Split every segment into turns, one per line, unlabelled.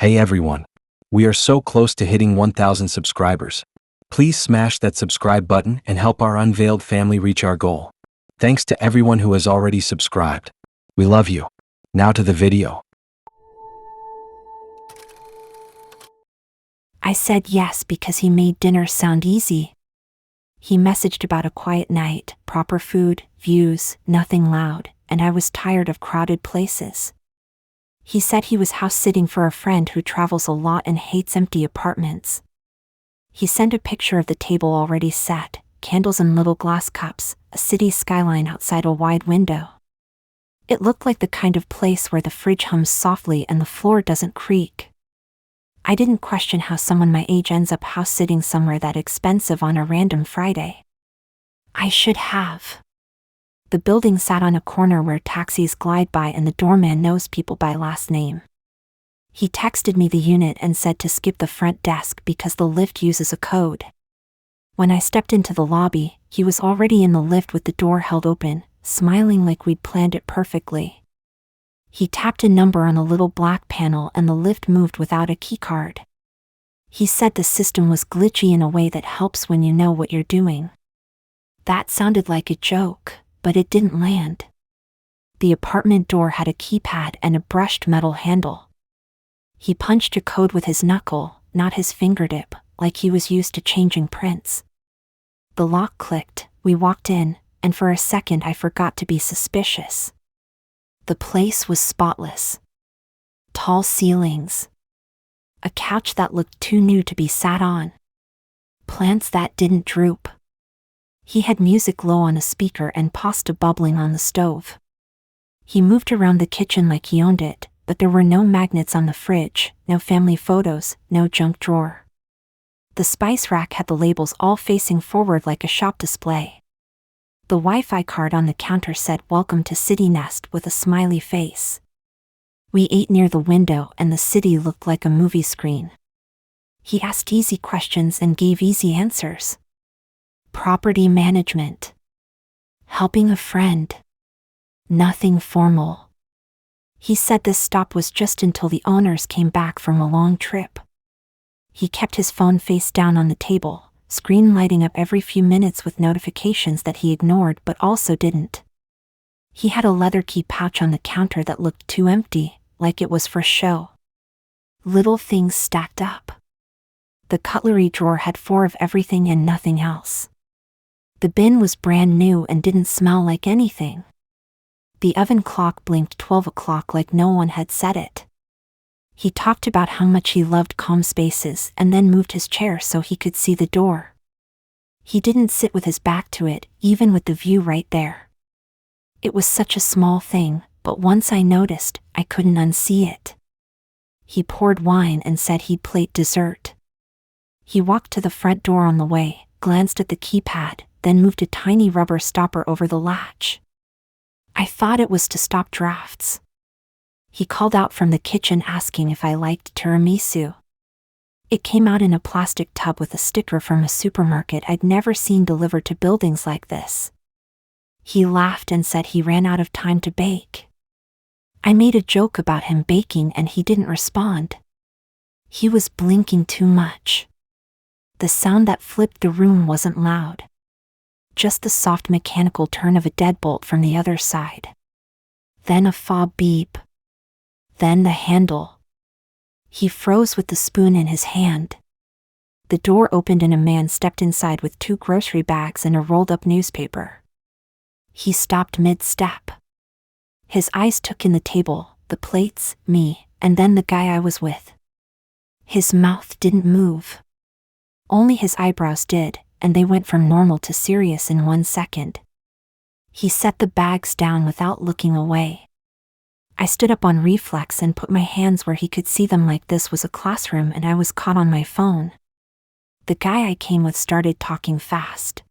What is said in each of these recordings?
Hey everyone. We are so close to hitting 1,000 subscribers. Please smash that subscribe button and help our unveiled family reach our goal. Thanks to everyone who has already subscribed. We love you. Now to the video.
I said yes because he made dinner sound easy. He messaged about a quiet night, proper food, views, nothing loud, and I was tired of crowded places. He said he was house-sitting for a friend who travels a lot and hates empty apartments. He sent a picture of the table already set, candles in little glass cups, a city skyline outside a wide window. It looked like the kind of place where the fridge hums softly and the floor doesn't creak. I didn't question how someone my age ends up house-sitting somewhere that expensive on a random Friday. I should have. The building sat on a corner where taxis glide by and the doorman knows people by last name. He texted me the unit and said to skip the front desk because the lift uses a code. When I stepped into the lobby, he was already in the lift with the door held open, smiling like we'd planned it perfectly. He tapped a number on a little black panel and the lift moved without a keycard. He said the system was glitchy in a way that helps when you know what you're doing. That sounded like a joke, but it didn't land. The apartment door had a keypad and a brushed metal handle. He punched a code with his knuckle, not his fingertip, like he was used to changing prints. The lock clicked, we walked in, and for a second I forgot to be suspicious. The place was spotless. Tall ceilings. A couch that looked too new to be sat on. Plants that didn't droop. He had music low on a speaker and pasta bubbling on the stove. He moved around the kitchen like he owned it, but there were no magnets on the fridge, no family photos, no junk drawer. The spice rack had the labels all facing forward like a shop display. The Wi-Fi card on the counter said "Welcome to City Nest" with a smiley face. We ate near the window and the city looked like a movie screen. He asked easy questions and gave easy answers. Property management. Helping a friend. Nothing formal. He said this stop was just until the owners came back from a long trip. He kept his phone face down on the table, screen lighting up every few minutes with notifications that he ignored but also didn't. He had a leather key pouch on the counter that looked too empty, like it was for show. Little things stacked up. The cutlery drawer had 4 of everything and nothing else. The bin was brand new and didn't smell like anything. The oven clock blinked 12 o'clock like no one had set it. He talked about how much he loved calm spaces and then moved his chair so he could see the door. He didn't sit with his back to it, even with the view right there. It was such a small thing, but once I noticed, I couldn't unsee it. He poured wine and said he'd plate dessert. He walked to the front door on the way, glanced at the keypad, then moved a tiny rubber stopper over the latch. I thought it was to stop drafts. He called out from the kitchen asking if I liked tiramisu. It came out in a plastic tub with a sticker from a supermarket I'd never seen delivered to buildings like this. He laughed and said he ran out of time to bake. I made a joke about him baking and he didn't respond. He was blinking too much. The sound that flipped the room wasn't loud. Just the soft mechanical turn of a deadbolt from the other side. Then a fob beep. Then the handle. He froze with the spoon in his hand. The door opened and a man stepped inside with 2 grocery bags and a rolled-up newspaper. He stopped mid-step. His eyes took in the table, the plates, me, and then the guy I was with. His mouth didn't move. Only his eyebrows did, and they went from normal to serious in 1 second. He set the bags down without looking away. I stood up on reflex and put my hands where he could see them like this was a classroom and I was caught on my phone. The guy I came with started talking fast.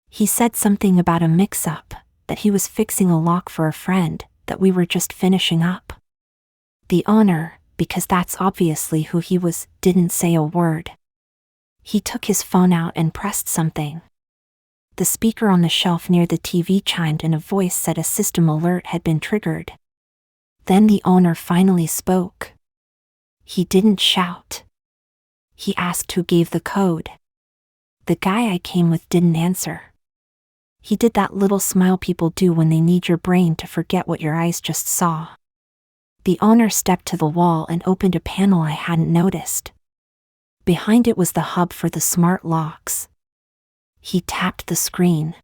He said something about a mix-up, that he was fixing a lock for a friend, that we were just finishing up. The owner, because that's obviously who he was, didn't say a word. He took his phone out and pressed something. The speaker on the shelf near the TV chimed and a voice said a system alert had been triggered. Then the owner finally spoke. He didn't shout. He asked who gave the code. The guy I came with didn't answer. He did that little smile people do when they need your brain to forget what your eyes just saw. The owner stepped to the wall and opened a panel I hadn't noticed. Behind it was the hub for the smart locks. He tapped the screen.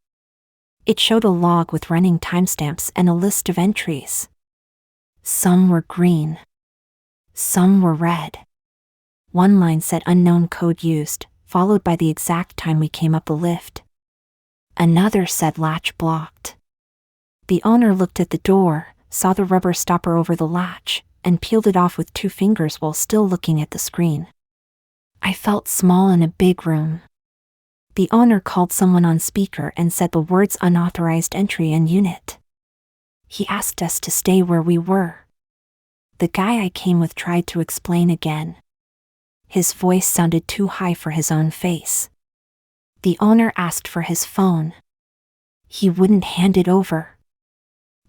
It showed a log with running timestamps and a list of entries. Some were green. Some were red. One line said unknown code used, followed by the exact time we came up the lift. Another said latch blocked. The owner looked at the door, saw the rubber stopper over the latch, and peeled it off with 2 fingers while still looking at the screen. I felt small in a big room. The owner called someone on speaker and said the words unauthorized entry and unit. He asked us to stay where we were. The guy I came with tried to explain again. His voice sounded too high for his own face. The owner asked for his phone. He wouldn't hand it over.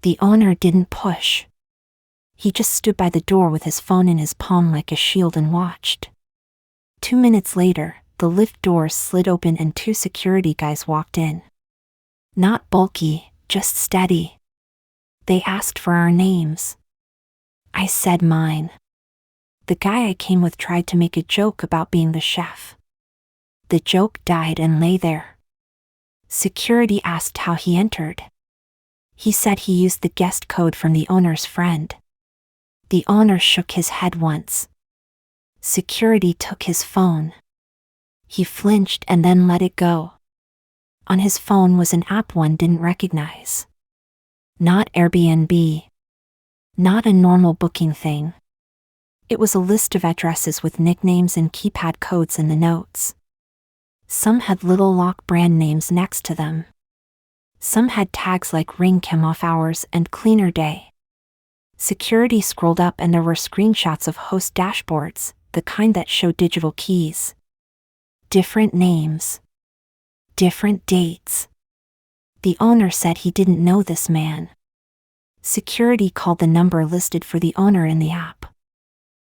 The owner didn't push. He just stood by the door with his phone in his palm like a shield and watched. 2 minutes later, the lift doors slid open and 2 security guys walked in. Not bulky, just steady. They asked for our names. I said mine. The guy I came with tried to make a joke about being the chef. The joke died and lay there. Security asked how he entered. He said he used the guest code from the owner's friend. The owner shook his head once. Security took his phone. He flinched and then let it go. On his phone was an app one didn't recognize. Not Airbnb. Not a normal booking thing. It was a list of addresses with nicknames and keypad codes in the notes. Some had little lock brand names next to them. Some had tags like ring cam off hours and cleaner day. Security scrolled up and there were screenshots of host dashboards, the kind that show digital keys. Different names. Different dates. The owner said he didn't know this man. Security called the number listed for the owner in the app.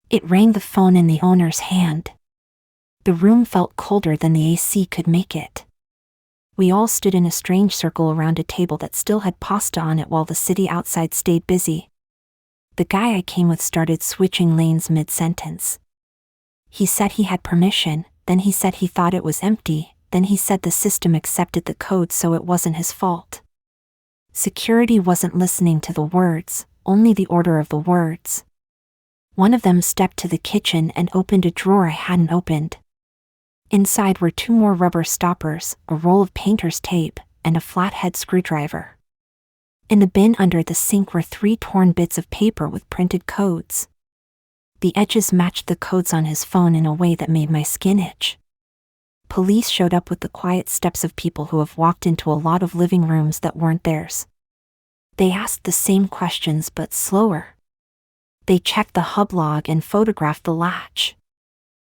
It rang the phone in the owner's hand. The room felt colder than the AC could make it. We all stood in a strange circle around a table that still had pasta on it while the city outside stayed busy. The guy I came with started switching lanes mid-sentence. He said he had permission, then he said he thought it was empty, then he said the system accepted the code so it wasn't his fault. Security wasn't listening to the words, only the order of the words. One of them stepped to the kitchen and opened a drawer I hadn't opened. Inside were 2 more rubber stoppers, a roll of painter's tape, and a flathead screwdriver. In the bin under the sink were 3 torn bits of paper with printed codes. The edges matched the codes on his phone in a way that made my skin itch. Police showed up with the quiet steps of people who have walked into a lot of living rooms that weren't theirs. They asked the same questions but slower. They checked the hub log and photographed the latch.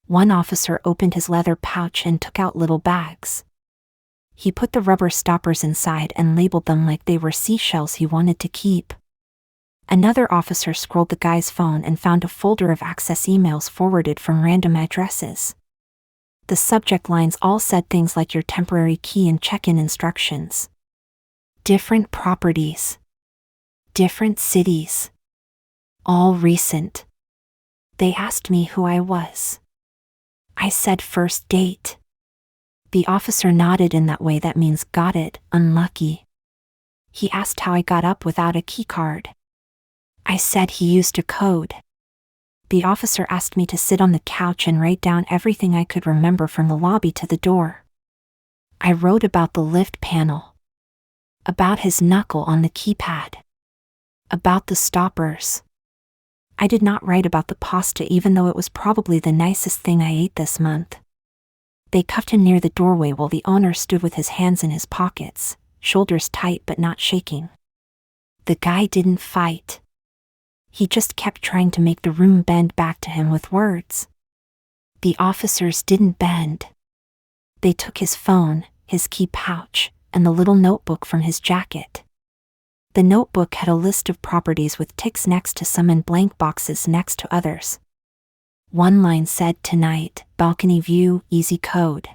One officer opened his leather pouch and took out little bags. He put the rubber stoppers inside and labeled them like they were seashells he wanted to keep. Another officer scrolled the guy's phone and found a folder of access emails forwarded from random addresses. The subject lines all said things like your temporary key and check-in instructions. Different properties. Different cities. All recent. They asked me who I was. I said first date. The officer nodded in that way that means got it, unlucky. He asked how I got up without a key card. I said he used a code. The officer asked me to sit on the couch and write down everything I could remember from the lobby to the door. I wrote about the lift panel. About his knuckle on the keypad. About the stoppers. I did not write about the pasta even though it was probably the nicest thing I ate this month. They cuffed him near the doorway while the owner stood with his hands in his pockets, shoulders tight but not shaking. The guy didn't fight. He just kept trying to make the room bend back to him with words. The officers didn't bend. They took his phone, his key pouch, and the little notebook from his jacket. The notebook had a list of properties with ticks next to some and blank boxes next to others. One line said tonight, balcony view, easy code.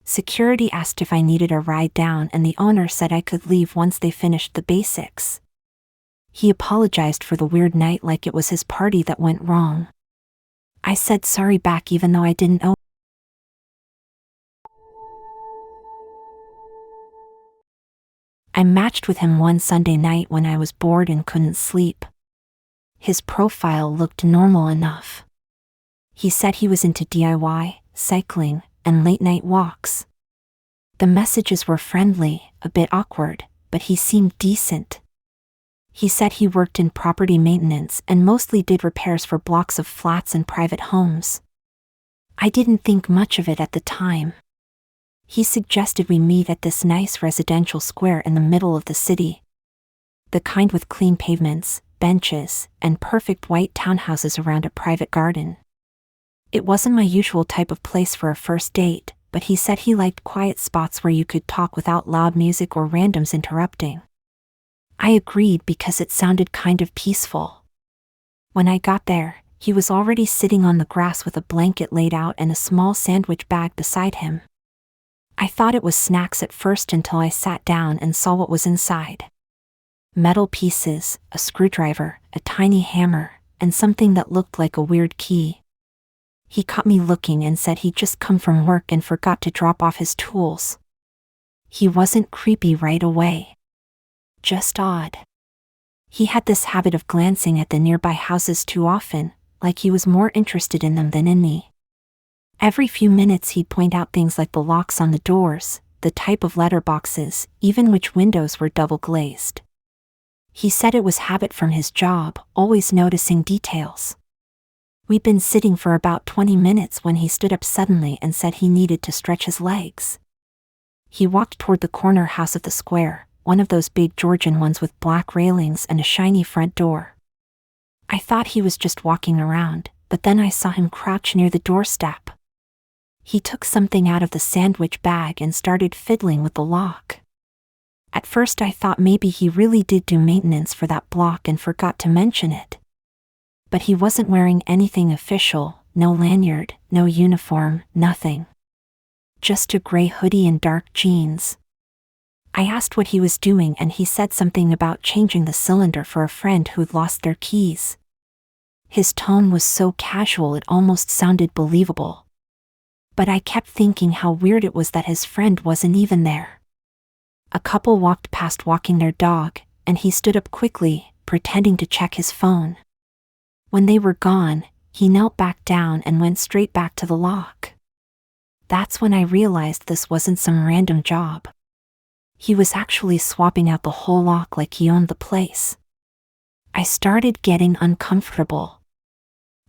Security asked if I needed a ride down and the owner said I could leave once they finished the basics. He apologized for the weird night like it was his party that went wrong. I said sorry back even though I didn't owe. I matched with him one Sunday night when I was bored and couldn't sleep. His profile looked normal enough. He said he was into DIY, cycling, and late-night walks. The messages were friendly, a bit awkward, but he seemed decent. He said he worked in property maintenance and mostly did repairs for blocks of flats and private homes. I didn't think much of it at the time. He suggested we meet at this nice residential square in the middle of the city. The kind with clean pavements, benches, and perfect white townhouses around a private garden. It wasn't my usual type of place for a first date, but he said he liked quiet spots where you could talk without loud music or randoms interrupting. I agreed because it sounded kind of peaceful. When I got there, he was already sitting on the grass with a blanket laid out and a small sandwich bag beside him. I thought it was snacks at first until I sat down and saw what was inside. Metal pieces, a screwdriver, a tiny hammer, and something that looked like a weird key. He caught me looking and said he'd just come from work and forgot to drop off his tools. He wasn't creepy right away. Just odd. He had this habit of glancing at the nearby houses too often, like he was more interested in them than in me. Every few minutes he'd point out things like the locks on the doors, the type of letterboxes, even which windows were double-glazed. He said it was habit from his job, always noticing details. We'd been sitting for about 20 minutes when he stood up suddenly and said he needed to stretch his legs. He walked toward the corner house of the square, one of those big Georgian ones with black railings and a shiny front door. I thought he was just walking around, but then I saw him crouch near the doorstep. He took something out of the sandwich bag and started fiddling with the lock. At first I thought maybe he really did do maintenance for that block and forgot to mention it. But he wasn't wearing anything official, no lanyard, no uniform, nothing. Just a gray hoodie and dark jeans. I asked what he was doing and he said something about changing the cylinder for a friend who'd lost their keys. His tone was so casual it almost sounded believable. But I kept thinking how weird it was that his friend wasn't even there. A couple walked past walking their dog, and he stood up quickly, pretending to check his phone. When they were gone, he knelt back down and went straight back to the lock. That's when I realized this wasn't some random job. He was actually swapping out the whole lock like he owned the place. I started getting uncomfortable.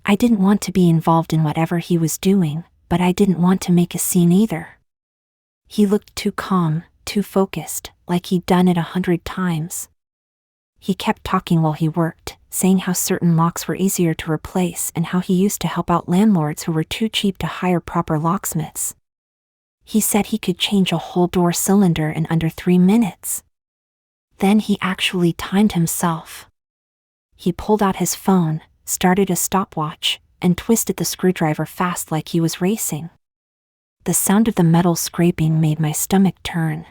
I didn't want to be involved in whatever he was doing, but I didn't want to make a scene either. He looked too calm, too focused, like he'd done it 100 times. He kept talking while he worked, saying how certain locks were easier to replace and how he used to help out landlords who were too cheap to hire proper locksmiths. He said he could change a whole door cylinder in under 3 minutes. Then he actually timed himself. He pulled out his phone, started a stopwatch, and twisted the screwdriver fast like he was racing. The sound of the metal scraping made my stomach turn.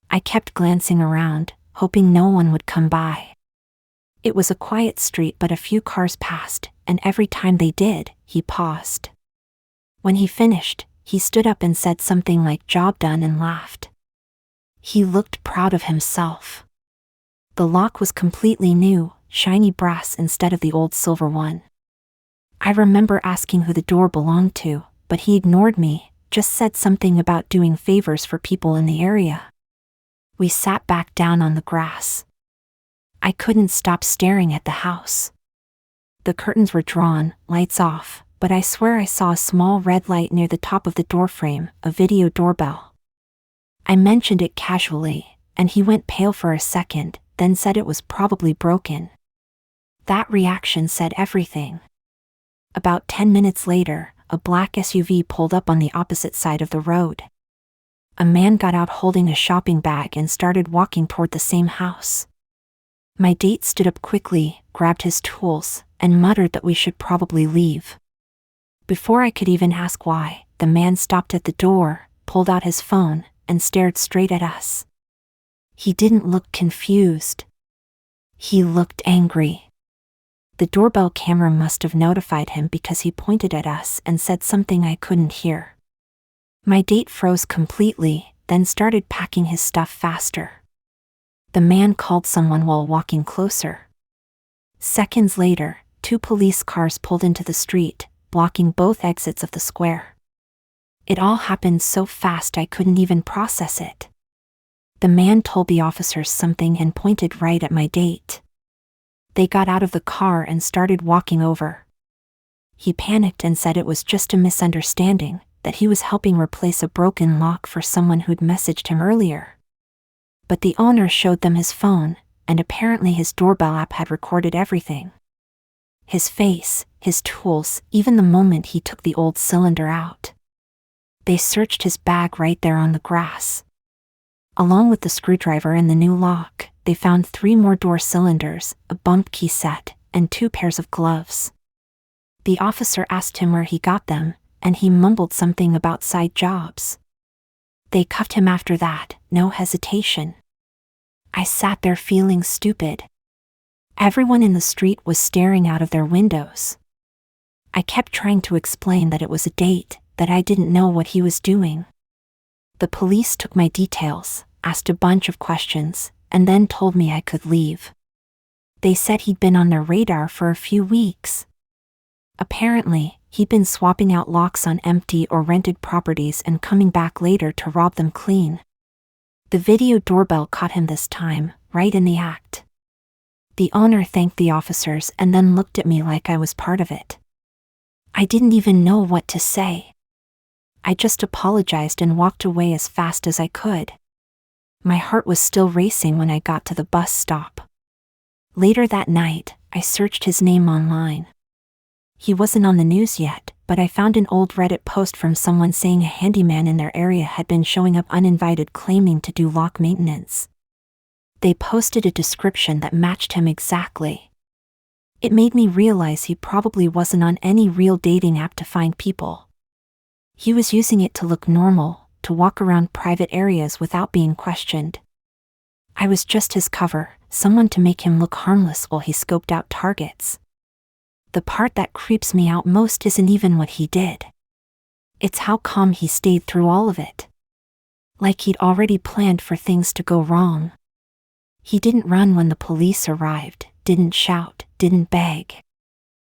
I kept glancing around, hoping no one would come by. It was a quiet street but a few cars passed, and every time they did, he paused. When he finished, he stood up and said something like "job done" and laughed. He looked proud of himself. The lock was completely new, shiny brass instead of the old silver one. I remember asking who the door belonged to, but he ignored me, just said something about doing favors for people in the area. We sat back down on the grass. I couldn't stop staring at the house. The curtains were drawn, lights off, but I swear I saw a small red light near the top of the doorframe, a video doorbell. I mentioned it casually, and he went pale for a second, then said it was probably broken. That reaction said everything. About 10 minutes later, a black SUV pulled up on the opposite side of the road. A man got out holding a shopping bag and started walking toward the same house. My date stood up quickly, grabbed his tools, and muttered that we should probably leave. Before I could even ask why, the man stopped at the door, pulled out his phone, and stared straight at us. He didn't look confused. He looked angry. The doorbell camera must have notified him because he pointed at us and said something I couldn't hear. My date froze completely, then started packing his stuff faster. The man called someone while walking closer. Seconds later, 2 police cars pulled into the street, blocking both exits of the square. It all happened so fast I couldn't even process it. The man told the officers something and pointed right at my date. They got out of the car and started walking over. He panicked and said it was just a misunderstanding, that he was helping replace a broken lock for someone who'd messaged him earlier. But the owner showed them his phone, and apparently his doorbell app had recorded everything. His face, his tools, even the moment he took the old cylinder out. They searched his bag right there on the grass. Along with the screwdriver and the new lock, they found 3 more door cylinders, a bump key set, and 2 pairs of gloves. The officer asked him where he got them, and he mumbled something about side jobs. They cuffed him after that, no hesitation. I sat there feeling stupid. Everyone in the street was staring out of their windows. I kept trying to explain that it was a date, that I didn't know what he was doing. The police took my details, asked a bunch of questions, and then told me I could leave. They said he'd been on their radar for a few weeks. Apparently, he'd been swapping out locks on empty or rented properties and coming back later to rob them clean. The video doorbell caught him this time, right in the act. The owner thanked the officers and then looked at me like I was part of it. I didn't even know what to say. I just apologized and walked away as fast as I could. My heart was still racing when I got to the bus stop. Later that night, I searched his name online. He wasn't on the news yet, but I found an old Reddit post from someone saying a handyman in their area had been showing up uninvited claiming to do lock maintenance. They posted a description that matched him exactly. It made me realize he probably wasn't on any real dating app to find people. He was using it to look normal, to walk around private areas without being questioned. I was just his cover, someone to make him look harmless while he scoped out targets. The part that creeps me out most isn't even what he did. It's how calm he stayed through all of it. Like he'd already planned for things to go wrong. He didn't run when the police arrived, didn't shout, didn't beg.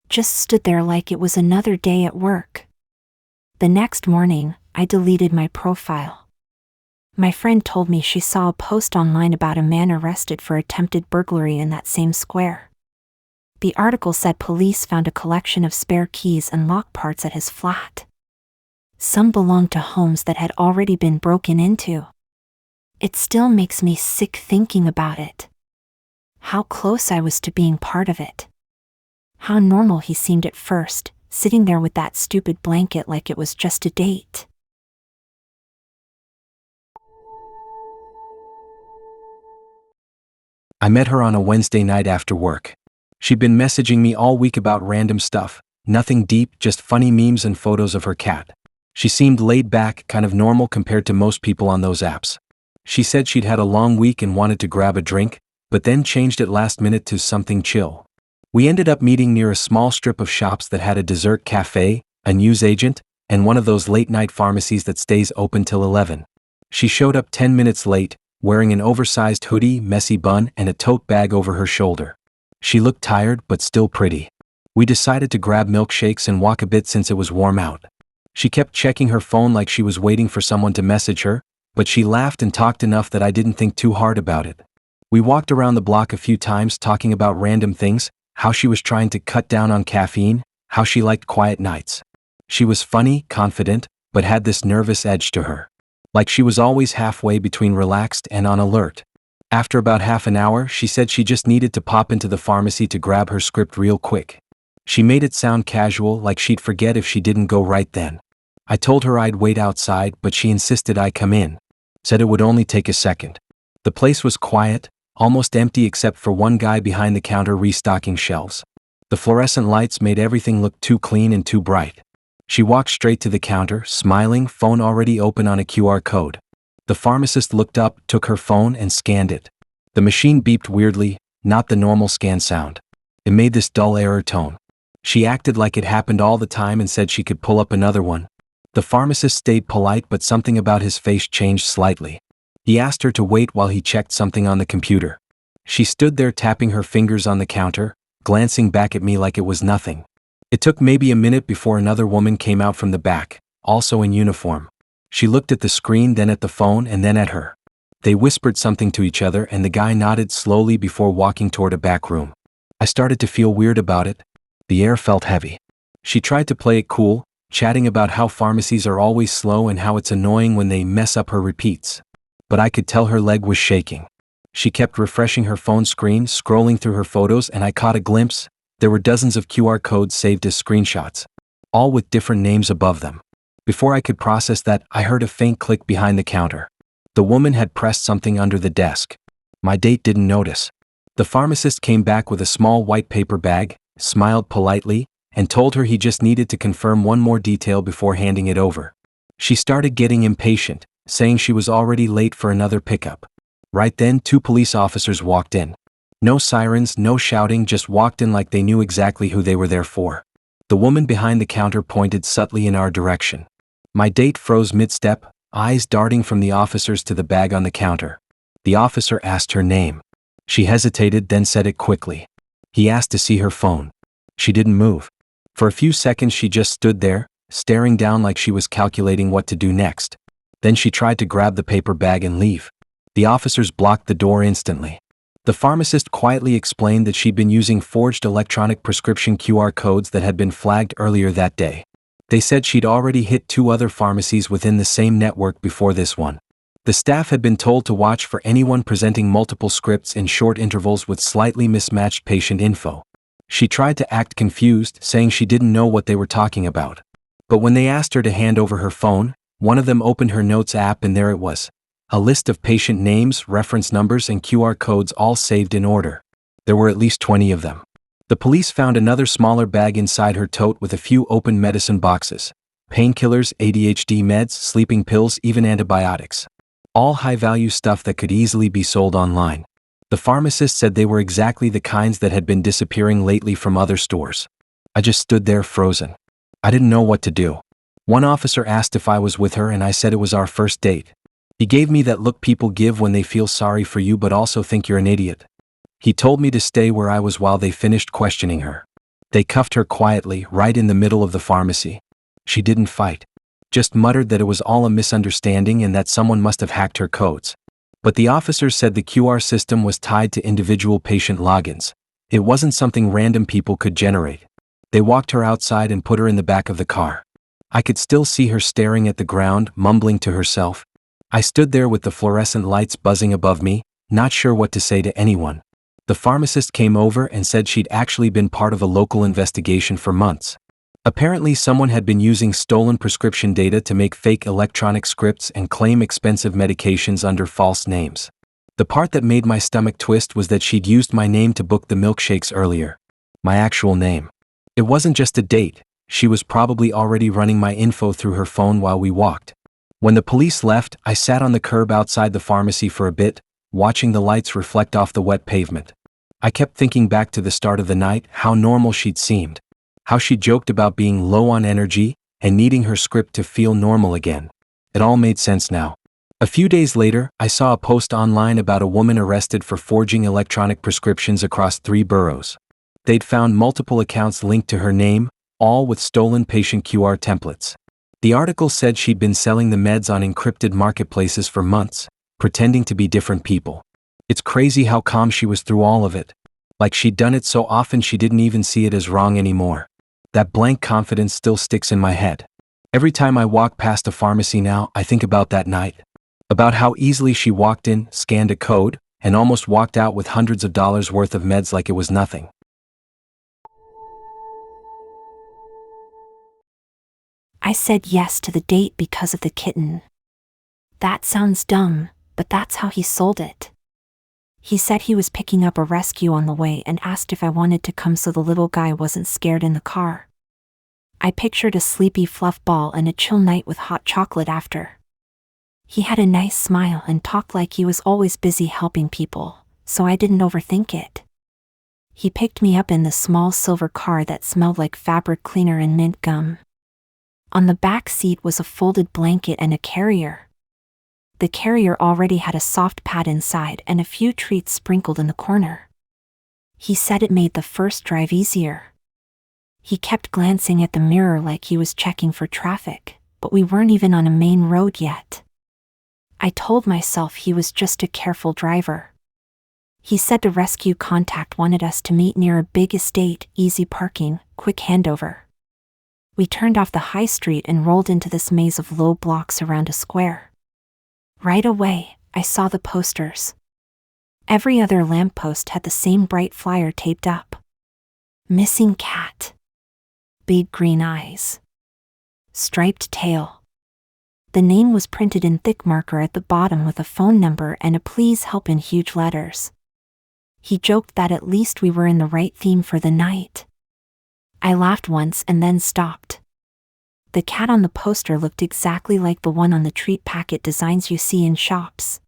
Just stood there like it was another day at work. The next morning, I deleted my profile. My friend told me she saw a post online about a man arrested for attempted burglary in that same square. The article said police found a collection of spare keys and lock parts at his flat. Some belonged to homes that had already been broken into. It still makes me sick thinking about it. How close I was to being part of it. How normal he seemed at first, sitting there with that stupid blanket like it was just a date.
I met her on a Wednesday night after work. She'd been messaging me all week about random stuff, nothing deep, just funny memes and photos of her cat. She seemed laid back, kind of normal compared to most people on those apps. She said she'd had a long week and wanted to grab a drink, but then changed it last minute to something chill. We ended up meeting near a small strip of shops that had a dessert cafe, a newsagent, and one of those late-night pharmacies that stays open till 11. She showed up 10 minutes late, wearing an oversized hoodie, messy bun, and a tote bag over her shoulder. She looked tired but still pretty. We decided to grab milkshakes and walk a bit since it was warm out. She kept checking her phone like she was waiting for someone to message her, but she laughed and talked enough that I didn't think too hard about it. We walked around the block a few times talking about random things, how she was trying to cut down on caffeine, how she liked quiet nights. She was funny, confident, but had this nervous edge to her. Like she was always halfway between relaxed and on alert. After about half an hour, she said she just needed to pop into the pharmacy to grab her script real quick. She made it sound casual, like she'd forget if she didn't go right then. I told her I'd wait outside, but she insisted I come in. Said it would only take a second. The place was quiet, almost empty except for one guy behind the counter restocking shelves. The fluorescent lights made everything look too clean and too bright. She walked straight to the counter, smiling, phone already open on a QR code. The pharmacist looked up, took her phone and scanned it. The machine beeped weirdly, not the normal scan sound. It made this dull error tone. She acted like it happened all the time and said she could pull up another one. The pharmacist stayed polite, but something about his face changed slightly. He asked her to wait while he checked something on the computer. She stood there tapping her fingers on the counter, glancing back at me like it was nothing. It took maybe a minute before another woman came out from the back, also in uniform. She looked at the screen, then at the phone, and then at her. They whispered something to each other and the guy nodded slowly before walking toward a back room. I started to feel weird about it. The air felt heavy. She tried to play it cool, chatting about how pharmacies are always slow and how it's annoying when they mess up her repeats. But I could tell her leg was shaking. She kept refreshing her phone screen, scrolling through her photos, and I caught a glimpse. There were dozens of QR codes saved as screenshots, all with different names above them. Before I could process that, I heard a faint click behind the counter. The woman had pressed something under the desk. My date didn't notice. The pharmacist came back with a small white paper bag, smiled politely, and told her he just needed to confirm one more detail before handing it over. She started getting impatient, saying she was already late for another pickup. Right then, 2 police officers walked in. No sirens, no shouting, just walked in like they knew exactly who they were there for. The woman behind the counter pointed subtly in our direction. My date froze mid-step, eyes darting from the officers to the bag on the counter. The officer asked her name. She hesitated, then said it quickly. He asked to see her phone. She didn't move. For a few seconds she just stood there, staring down like she was calculating what to do next. Then she tried to grab the paper bag and leave. The officers blocked the door instantly. The pharmacist quietly explained that she'd been using forged electronic prescription QR codes that had been flagged earlier that day. They said she'd already hit 2 other pharmacies within the same network before this one. The staff had been told to watch for anyone presenting multiple scripts in short intervals with slightly mismatched patient info. She tried to act confused, saying she didn't know what they were talking about. But when they asked her to hand over her phone, one of them opened her notes app and there it was. A list of patient names, reference numbers, and QR codes all saved in order. There were at least 20 of them. The police found another smaller bag inside her tote with a few open medicine boxes. Painkillers, ADHD meds, sleeping pills, even antibiotics. All high-value stuff that could easily be sold online. The pharmacist said they were exactly the kinds that had been disappearing lately from other stores. I just stood there frozen. I didn't know what to do. One officer asked if I was with her and I said it was our first date. He gave me that look people give when they feel sorry for you but also think you're an idiot. He told me to stay where I was while they finished questioning her. They cuffed her quietly, right in the middle of the pharmacy. She didn't fight. Just muttered that it was all a misunderstanding and that someone must have hacked her codes. But the officers said the QR system was tied to individual patient logins. It wasn't something random people could generate. They walked her outside and put her in the back of the car. I could still see her staring at the ground, mumbling to herself. I stood there with the fluorescent lights buzzing above me, not sure what to say to anyone. The pharmacist came over and said she'd actually been part of a local investigation for months. Apparently someone had been using stolen prescription data to make fake electronic scripts and claim expensive medications under false names. The part that made my stomach twist was that she'd used my name to book the milkshakes earlier. My actual name. It wasn't just a date. She was probably already running my info through her phone while we walked. When the police left, I sat on the curb outside the pharmacy for a bit, watching the lights reflect off the wet pavement. I kept thinking back to the start of the night, how normal she'd seemed. How she joked about being low on energy and needing her script to feel normal again. It all made sense now. A few days later, I saw a post online about a woman arrested for forging electronic prescriptions across 3 boroughs. They'd found multiple accounts linked to her name, all with stolen patient QR templates. The article said she'd been selling the meds on encrypted marketplaces for months, pretending to be different people. It's crazy how calm she was through all of it. Like she'd done it so often she didn't even see it as wrong anymore. That blank confidence still sticks in my head. Every time I walk past a pharmacy now, I think about that night. About how easily she walked in, scanned a code, and almost walked out with hundreds of dollars worth of meds like it was nothing.
I said yes to the date because of the kitten. That sounds dumb, but that's how he sold it. He said he was picking up a rescue on the way and asked if I wanted to come so the little guy wasn't scared in the car. I pictured a sleepy fluff ball and a chill night with hot chocolate after. He had a nice smile and talked like he was always busy helping people, so I didn't overthink it. He picked me up in the small silver car that smelled like fabric cleaner and mint gum. On the back seat was a folded blanket and a carrier. The carrier already had a soft pad inside and a few treats sprinkled in the corner. He said it made the first drive easier. He kept glancing at the mirror like he was checking for traffic, but we weren't even on a main road yet. I told myself he was just a careful driver. He said the rescue contact wanted us to meet near a big estate, easy parking, quick handover. We turned off the high street and rolled into this maze of low blocks around a square. Right away, I saw the posters. Every other lamppost had the same bright flyer taped up. Missing cat. Big green eyes. Striped tail. The name was printed in thick marker at the bottom with a phone number and a please help in huge letters. He joked that at least we were in the right theme for the night. I laughed once and then stopped. The cat on the poster looked exactly like the one on the treat packet designs you see in shops.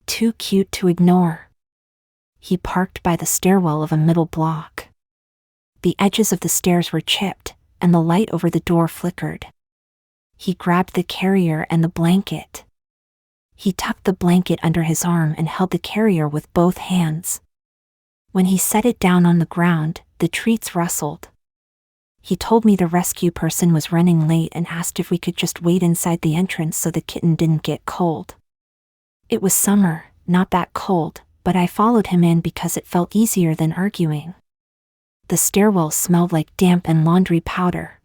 Too cute to ignore. He parked by the stairwell of a middle block. The edges of the stairs were chipped, and the light over the door flickered. He grabbed the carrier and the blanket. He tucked the blanket under his arm and held the carrier with both hands. When he set it down on the ground, the treats rustled. He told me the rescue person was running late and asked if we could just wait inside the entrance so the kitten didn't get cold. It was summer, not that cold, but I followed him in because it felt easier than arguing. The stairwell smelled like damp and laundry powder.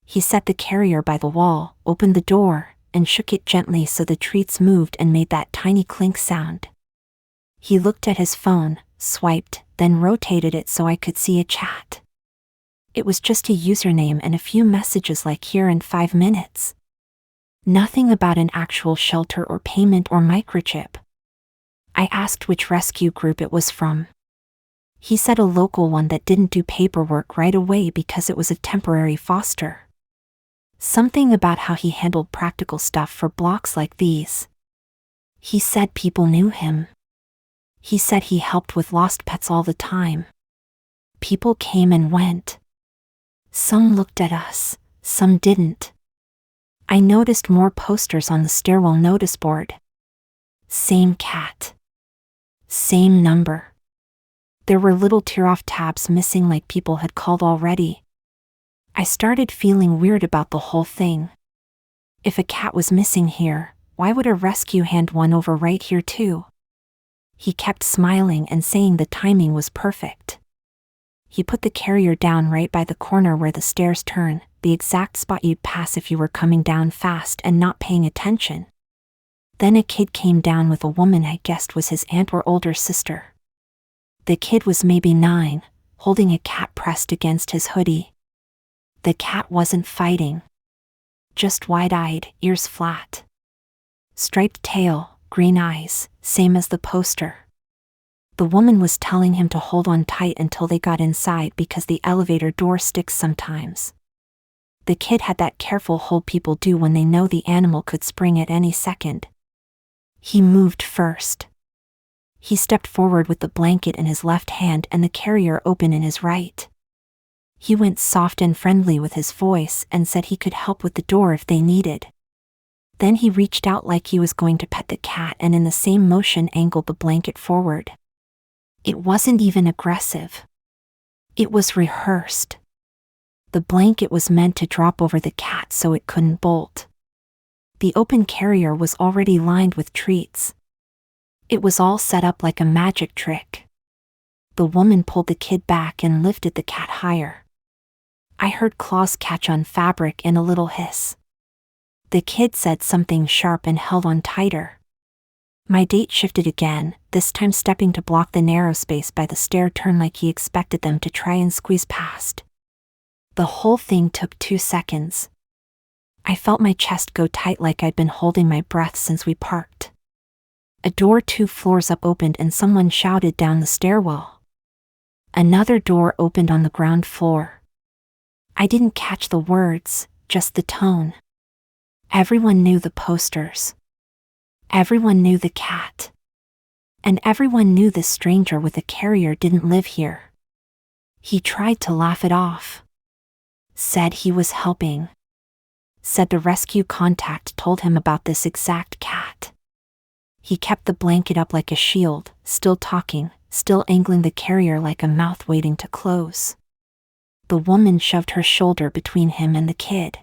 He set the carrier by the wall, opened the door, and shook it gently so the treats moved and made that tiny clink sound. He looked at his phone, swiped, then rotated it so I could see a chat. It was just a username and a few messages like here in 5 minutes. Nothing about an actual shelter or payment or microchip. I asked which rescue group it was from. He said a local one that didn't do paperwork right away because it was a temporary foster. Something about how he handled practical stuff for blocks like these. He said people knew him. He said he helped with lost pets all the time. People came and went. Some looked at us, some didn't. I noticed more posters on the stairwell notice board. Same cat. Same number. There were little tear-off tabs missing like people had called already. I started feeling weird about the whole thing. If a cat was missing here, why would a rescue hand one over right here too? He kept smiling and saying the timing was perfect. He put the carrier down right by the corner where the stairs turn, the exact spot you'd pass if you were coming down fast and not paying attention. Then a kid came down with a woman I guessed was his aunt or older sister. The kid was maybe 9, holding a cat pressed against his hoodie. The cat wasn't fighting. Just wide-eyed, ears flat. Striped tail, green eyes, same as the poster. The woman was telling him to hold on tight until they got inside because the elevator door sticks sometimes. The kid had that careful hold people do when they know the animal could spring at any second. He moved first. He stepped forward with the blanket in his left hand and the carrier open in his right. He went soft and friendly with his voice and said he could help with the door if they needed. Then he reached out like he was going to pet the cat and in the same motion angled the blanket forward. It wasn't even aggressive. It was rehearsed. The blanket was meant to drop over the cat so it couldn't bolt. The open carrier was already lined with treats. It was all set up like a magic trick. The woman pulled the kid back and lifted the cat higher. I heard claws catch on fabric and a little hiss. The kid said something sharp and held on tighter. My date shifted again, this time stepping to block the narrow space by the stair turn like he expected them to try and squeeze past. The whole thing took 2 seconds. I felt my chest go tight like I'd been holding my breath since we parked. A door 2 floors up opened and someone shouted down the stairwell. Another door opened on the ground floor. I didn't catch the words, just the tone. Everyone knew the posters. Everyone knew the cat. And everyone knew this stranger with a carrier didn't live here. He tried to laugh it off. Said he was helping. Said the rescue contact told him about this exact cat. He kept the blanket up like a shield, still talking, still angling the carrier like a mouth waiting to close. The woman shoved her shoulder between him and the kid.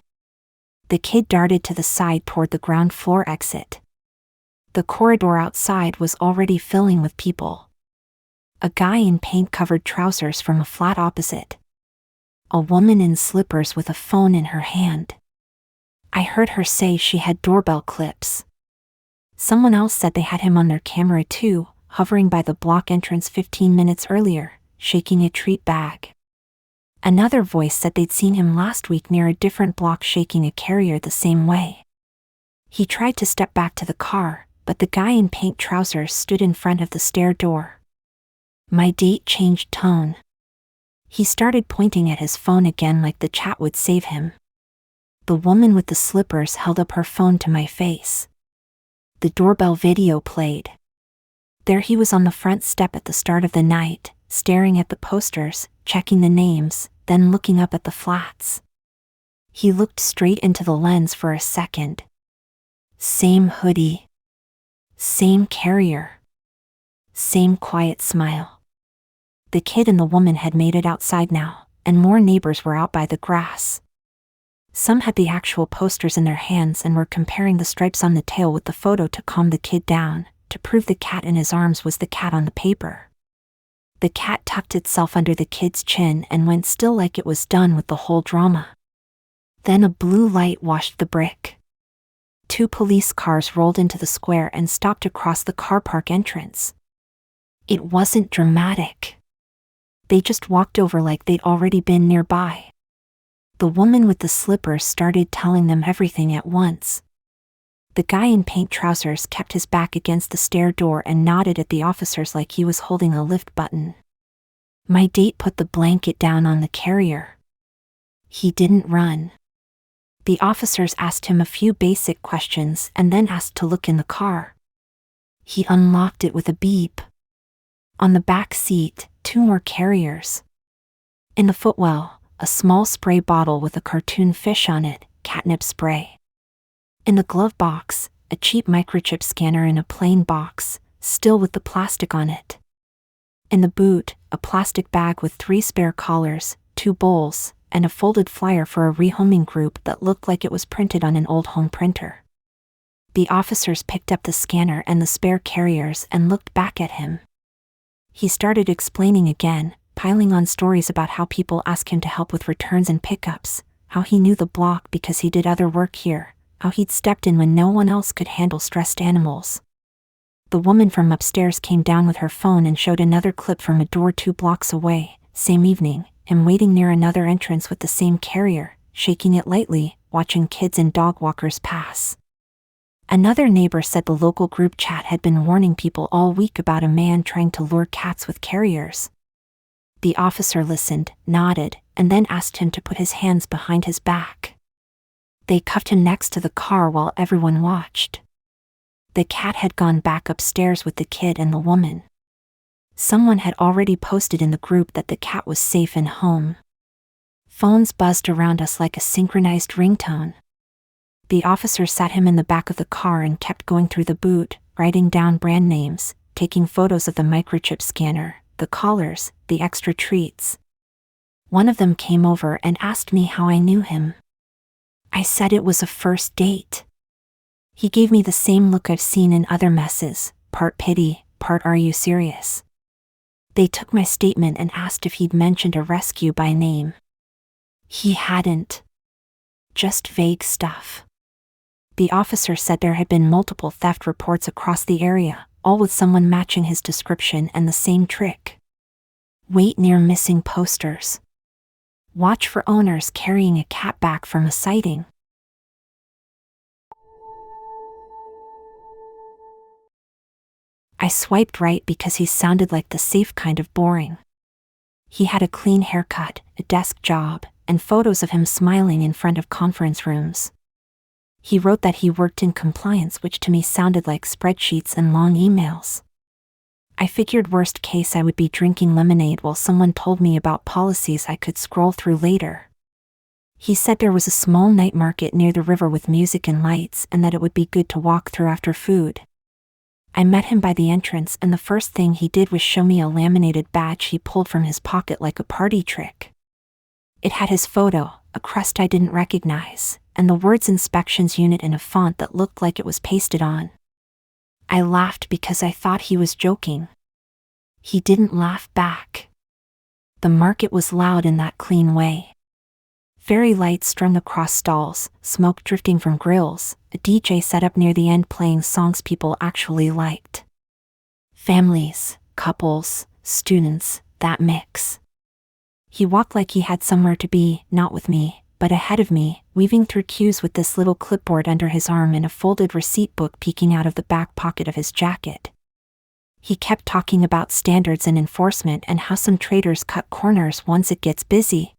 The kid darted to the side toward the ground floor exit. The corridor outside was already filling with people. A guy in paint-covered trousers from a flat opposite. A woman in slippers with a phone in her hand. I heard her say she had doorbell clips. Someone else said they had him on their camera too, hovering by the block entrance 15 minutes earlier, shaking a treat bag. Another voice said they'd seen him last week near a different block shaking a carrier the same way. He tried to step back to the car, but the guy in paint trousers stood in front of the stair door. My date changed tone. He started pointing at his phone again like the chat would save him. The woman with the slippers held up her phone to my face. The doorbell video played. There he was on the front step at the start of the night, staring at the posters, checking the names, then looking up at the flats. He looked straight into the lens for a second. Same hoodie. Same carrier. Same quiet smile. The kid and the woman had made it outside now, and more neighbors were out by the grass. Some had the actual posters in their hands and were comparing the stripes on the tail with the photo to calm the kid down, to prove the cat in his arms was the cat on the paper. The cat tucked itself under the kid's chin and went still like it was done with the whole drama. Then a blue light washed the brick. 2 police cars rolled into the square and stopped across the car park entrance. It wasn't dramatic. They just walked over like they'd already been nearby. The woman with the slippers started telling them everything at once. The guy in paint trousers kept his back against the stair door and nodded at the officers like he was holding a lift button. My date put the blanket down on the carrier. He didn't run. The officers asked him a few basic questions and then asked to look in the car. He unlocked it with a beep. On the back seat, 2 more carriers. In the footwell, a small spray bottle with a cartoon fish on it, catnip spray. In the glove box, a cheap microchip scanner in a plain box, still with the plastic on it. In the boot, a plastic bag with 3 spare collars, 2 bowls, and a folded flyer for a rehoming group that looked like it was printed on an old home printer. The officers picked up the scanner and the spare carriers and looked back at him. He started explaining again, piling on stories about how people ask him to help with returns and pickups, how he knew the block because he did other work here, how he'd stepped in when no one else could handle stressed animals. The woman from upstairs came down with her phone and showed another clip from a door 2 blocks away, same evening, him waiting near another entrance with the same carrier, shaking it lightly, watching kids and dog walkers pass. Another neighbor said the local group chat had been warning people all week about a man trying to lure cats with carriers. The officer listened, nodded, and then asked him to put his hands behind his back. They cuffed him next to the car while everyone watched. The cat had gone back upstairs with the kid and the woman. Someone had already posted in the group that the cat was safe and home. Phones buzzed around us like a synchronized ringtone. The officer sat him in the back of the car and kept going through the boot, writing down brand names, taking photos of the microchip scanner, the collars, the extra treats. One of them came over and asked me how I knew him. I said it was a first date. He gave me the same look I've seen in other messes, part pity, part are you serious? They took my statement and asked if he'd mentioned a rescue by name. He hadn't. Just vague stuff. The officer said there had been multiple theft reports across the area, all with someone matching his description and the same trick. Wait near missing posters. Watch for owners carrying a cat back from a sighting. I swiped right because he sounded like the safe kind of boring. He had a clean haircut, a desk job, and photos of him smiling in front of conference rooms. He wrote that he worked in compliance, which to me sounded like spreadsheets and long emails. I figured worst case I would be drinking lemonade while someone told me about policies I could scroll through later. He said there was a small night market near the river with music and lights and that it would be good to walk through after food. I met him by the entrance and the first thing he did was show me a laminated badge he pulled from his pocket like a party trick. It had his photo, a crest I didn't recognize, and the words inspections unit in a font that looked like it was pasted on. I laughed because I thought he was joking. He didn't laugh back. The market was loud in that clean way. Fairy lights strung across stalls, smoke drifting from grills, a DJ set up near the end playing songs people actually liked. Families, couples, students, that mix. He walked like he had somewhere to be, not with me, but ahead of me, weaving through queues with this little clipboard under his arm and a folded receipt book peeking out of the back pocket of his jacket. He kept talking about standards and enforcement and how some traders cut corners once it gets busy.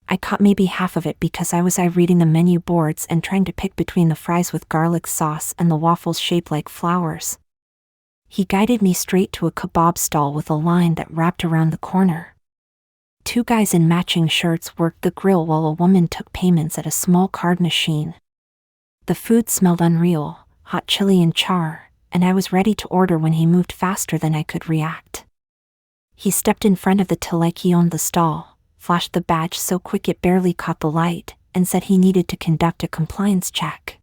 I caught maybe half of it because I was reading the menu boards and trying to pick between the fries with garlic sauce and the waffles shaped like flowers. He guided me straight to a kebab stall with a line that wrapped around the corner. 2 guys in matching shirts worked the grill while a woman took payments at a small card machine. The food smelled unreal, hot chili and char, and I was ready to order when he moved faster than I could react. He stepped in front of the till like he owned the stall, flashed the badge so quick it barely caught the light, and said he needed to conduct a compliance check.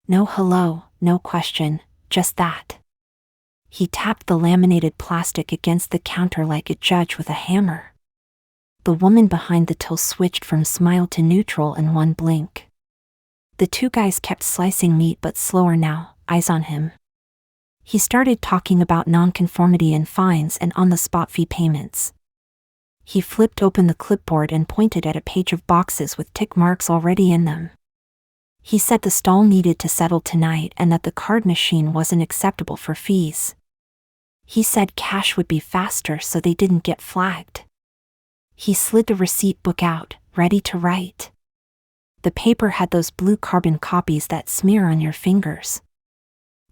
No hello, no question, just that. He tapped the laminated plastic against the counter like a judge with a hammer. The woman behind the till switched from smile to neutral in one blink. The 2 guys kept slicing meat but slower now, eyes on him. He started talking about nonconformity and fines and on-the-spot fee payments. He flipped open the clipboard and pointed at a page of boxes with tick marks already in them. He said the stall needed to settle tonight and that the card machine wasn't acceptable for fees. He said cash would be faster so they didn't get flagged. He slid the receipt book out, ready to write. The paper had those blue carbon copies that smear on your fingers.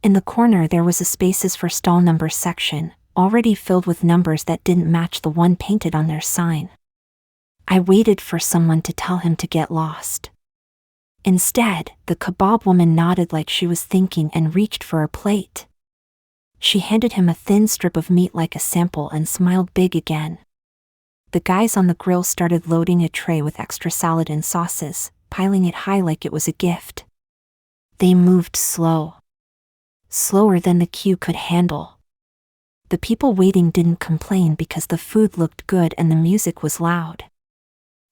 In the corner there was a spaces for stall numbers section, already filled with numbers that didn't match the one painted on their sign. I waited for someone to tell him to get lost. Instead, the kebab woman nodded like she was thinking and reached for a plate. She handed him a thin strip of meat like a sample and smiled big again. The guys on the grill started loading a tray with extra salad and sauces, piling it high like it was a gift. They moved slow. Slower than the queue could handle. The people waiting didn't complain because the food looked good and the music was loud.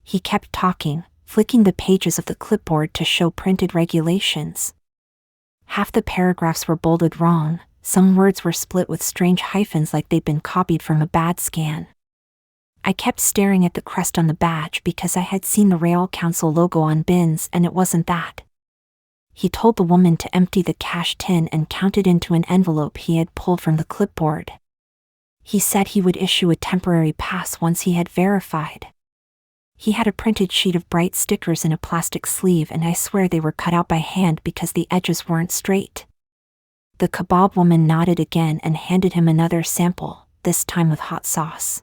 He kept talking, flicking the pages of the clipboard to show printed regulations. Half the paragraphs were bolded wrong, some words were split with strange hyphens like they'd been copied from a bad scan. I kept staring at the crest on the badge because I had seen the Rail Council logo on bins and it wasn't that. He told the woman to empty the cash tin and count it into an envelope he had pulled from the clipboard. He said he would issue a temporary pass once he had verified. He had a printed sheet of bright stickers in a plastic sleeve and I swear they were cut out by hand because the edges weren't straight. The kebab woman nodded again and handed him another sample, this time with hot sauce.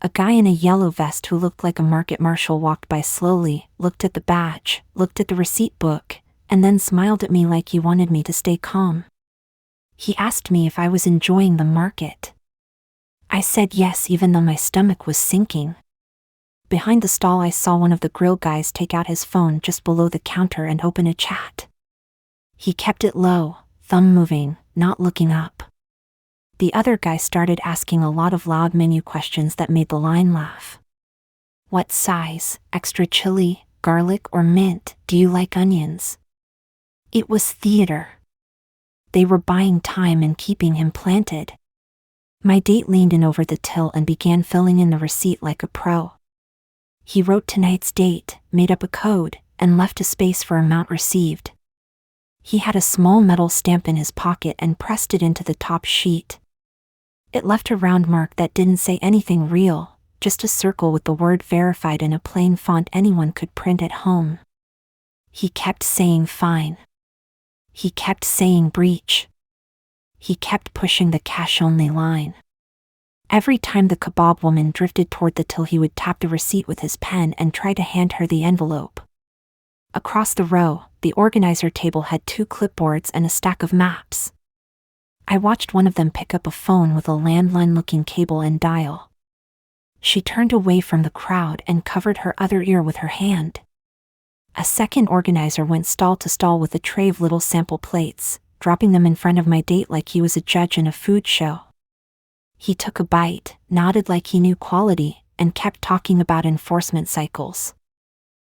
A guy in a yellow vest who looked like a market marshal walked by slowly, looked at the badge, looked at the receipt book, and then smiled at me like he wanted me to stay calm. He asked me if I was enjoying the market. I said yes even though my stomach was sinking. Behind the stall I saw one of the grill guys take out his phone just below the counter and open a chat. He kept it low, thumb moving, not looking up. The other guy started asking a lot of loud menu questions that made the line laugh. What size, extra chili, garlic or mint, do you like onions? It was theater. They were buying time and keeping him planted. My date leaned in over the till and began filling in the receipt like a pro. He wrote tonight's date, made up a code, and left a space for amount received. He had a small metal stamp in his pocket and pressed it into the top sheet. It left a round mark that didn't say anything real, just a circle with the word verified in a plain font anyone could print at home. He kept saying fine. He kept saying breach. He kept pushing the cash-only line. Every time the kebab woman drifted toward the till, he would tap the receipt with his pen and try to hand her the envelope. Across the row, the organizer table had 2 clipboards and a stack of maps. I watched one of them pick up a phone with a landline-looking cable and dial. She turned away from the crowd and covered her other ear with her hand. A second organizer went stall to stall with a tray of little sample plates, dropping them in front of my date like he was a judge in a food show. He took a bite, nodded like he knew quality, and kept talking about enforcement cycles.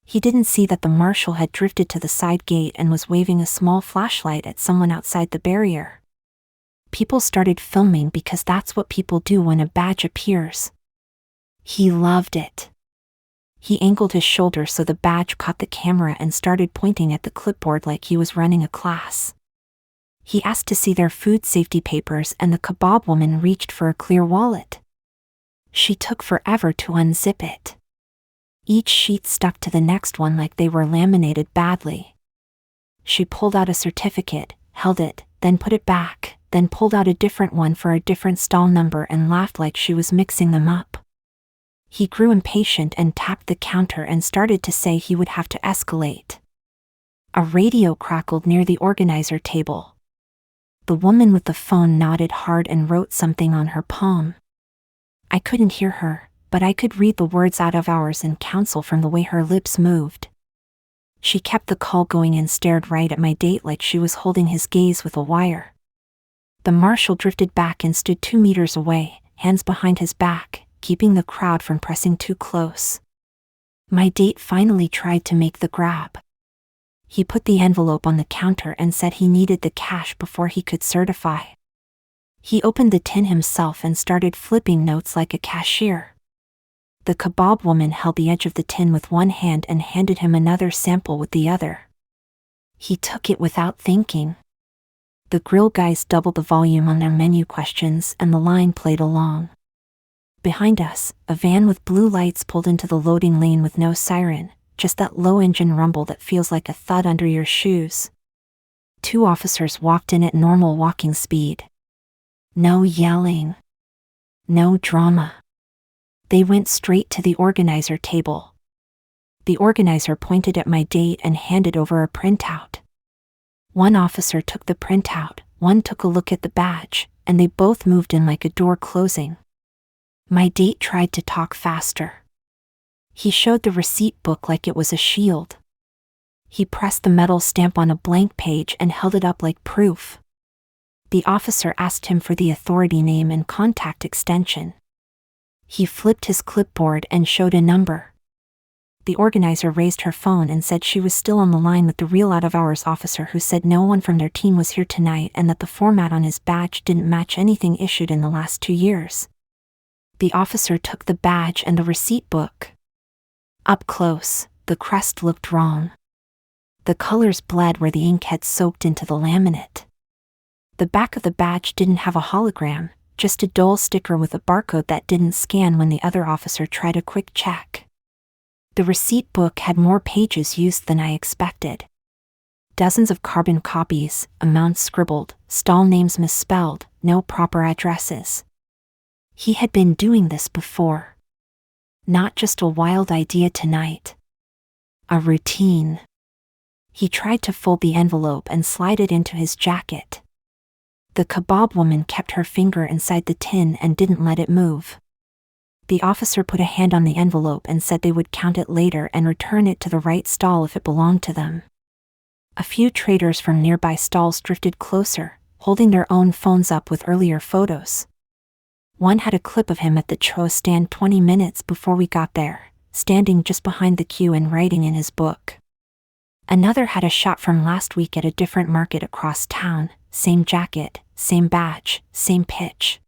He didn't see that the marshal had drifted to the side gate and was waving a small flashlight at someone outside the barrier. People started filming because that's what people do when a badge appears. He loved it. He angled his shoulder so the badge caught the camera and started pointing at the clipboard like he was running a class. He asked to see their food safety papers, and the kebab woman reached for a clear wallet. She took forever to unzip it. Each sheet stuck to the next one like they were laminated badly. She pulled out a certificate, held it, then put it back, then pulled out a different one for a different stall number and laughed like she was mixing them up. He grew impatient and tapped the counter and started to say he would have to escalate. A radio crackled near the organizer table. The woman with the phone nodded hard and wrote something on her palm. I couldn't hear her, but I could read the words out of hours and counsel from the way her lips moved. She kept the call going and stared right at my date like she was holding his gaze with a wire. The marshal drifted back and stood 2 meters away, hands behind his back, keeping the crowd from pressing too close. My date finally tried to make the grab. He put the envelope on the counter and said he needed the cash before he could certify. He opened the tin himself and started flipping notes like a cashier. The kebab woman held the edge of the tin with one hand and handed him another sample with the other. He took it without thinking. The grill guys doubled the volume on their menu questions and the line played along. Behind us, a van with blue lights pulled into the loading lane with no siren, just that low engine rumble that feels like a thud under your shoes. 2 officers walked in at normal walking speed. No yelling. No drama. They went straight to the organizer table. The organizer pointed at my date and handed over a printout. One officer took the printout, one took a look at the badge, and they both moved in like a door closing. My date tried to talk faster. He showed the receipt book like it was a shield. He pressed the metal stamp on a blank page and held it up like proof. The officer asked him for the authority name and contact extension. He flipped his clipboard and showed a number. The organizer raised her phone and said she was still on the line with the real out-of-hours officer who said no one from their team was here tonight and that the format on his badge didn't match anything issued in the last 2 years. The officer took the badge and the receipt book. Up close, the crest looked wrong. The colors bled where the ink had soaked into the laminate. The back of the badge didn't have a hologram, just a dull sticker with a barcode that didn't scan when the other officer tried a quick check. The receipt book had more pages used than I expected. Dozens of carbon copies, amounts scribbled, stall names misspelled, no proper addresses. He had been doing this before. Not just a wild idea tonight. A routine. He tried to fold the envelope and slide it into his jacket. The kebab woman kept her finger inside the tin and didn't let it move. The officer put a hand on the envelope and said they would count it later and return it to the right stall if it belonged to them. A few traders from nearby stalls drifted closer, holding their own phones up with earlier photos. One had a clip of him at the Cho stand 20 minutes before we got there, standing just behind the queue and writing in his book. Another had a shot from last week at a different market across town, same jacket, same badge, same pitch.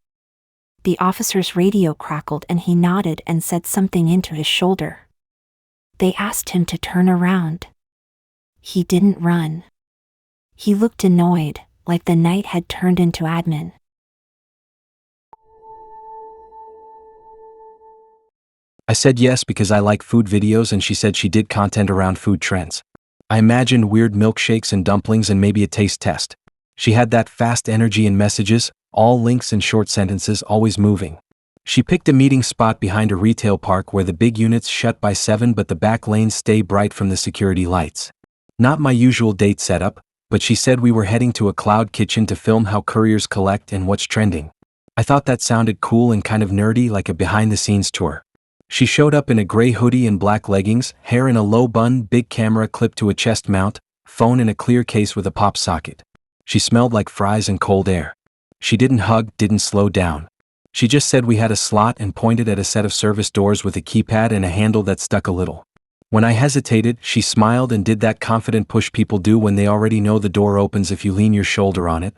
The officer's radio crackled and he nodded and said something into his shoulder. They asked him to turn around. He didn't run. He looked annoyed, like the night had turned into admin.
I said yes because I like food videos and she said she did content around food trends. I imagined weird milkshakes and dumplings and maybe a taste test. She had that fast energy in messages, all links and short sentences, always moving. She picked a meeting spot behind a retail park where the big units shut by 7 but the back lanes stay bright from the security lights. Not my usual date setup, but she said we were heading to a cloud kitchen to film how couriers collect and what's trending. I thought that sounded cool and kind of nerdy, like a behind-the-scenes tour. She showed up in a gray hoodie and black leggings, hair in a low bun, big camera clipped to a chest mount, phone in a clear case with a pop socket. She smelled like fries and cold air. She didn't hug, didn't slow down. She just said we had a slot and pointed at a set of service doors with a keypad and a handle that stuck a little. When I hesitated, she smiled and did that confident push people do when they already know the door opens if you lean your shoulder on it.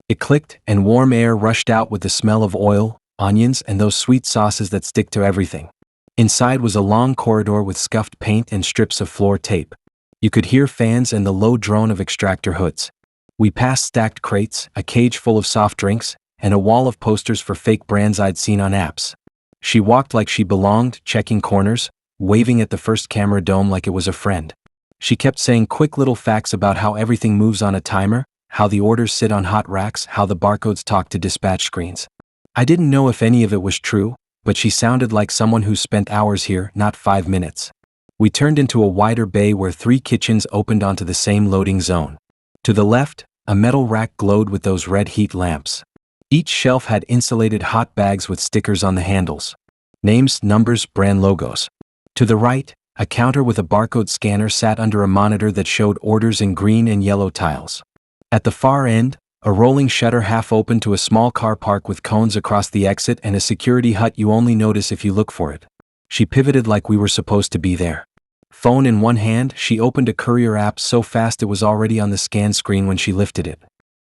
It clicked, and warm air rushed out with the smell of oil, onions, and those sweet sauces that stick to everything. Inside was a long corridor with scuffed paint and strips of floor tape. You could hear fans and the low drone of extractor hoods. We passed stacked crates, a cage full of soft drinks, and a wall of posters for fake brands I'd seen on apps. She walked like she belonged, checking corners, waving at the first camera dome like it was a friend. She kept saying quick little facts about how everything moves on a timer, how the orders sit on hot racks, how the barcodes talk to dispatch screens. I didn't know if any of it was true, but she sounded like someone who spent hours here, not 5 minutes. We turned into a wider bay where 3 kitchens opened onto the same loading zone. To the left, a metal rack glowed with those red heat lamps. Each shelf had insulated hot bags with stickers on the handles. Names, numbers, brand logos. To the right, a counter with a barcode scanner sat under a monitor that showed orders in green and yellow tiles. At the far end, a rolling shutter half open to a small car park with cones across the exit and a security hut you only notice if you look for it. She pivoted like we were supposed to be there. Phone in one hand, she opened a courier app so fast it was already on the scan screen when she lifted it.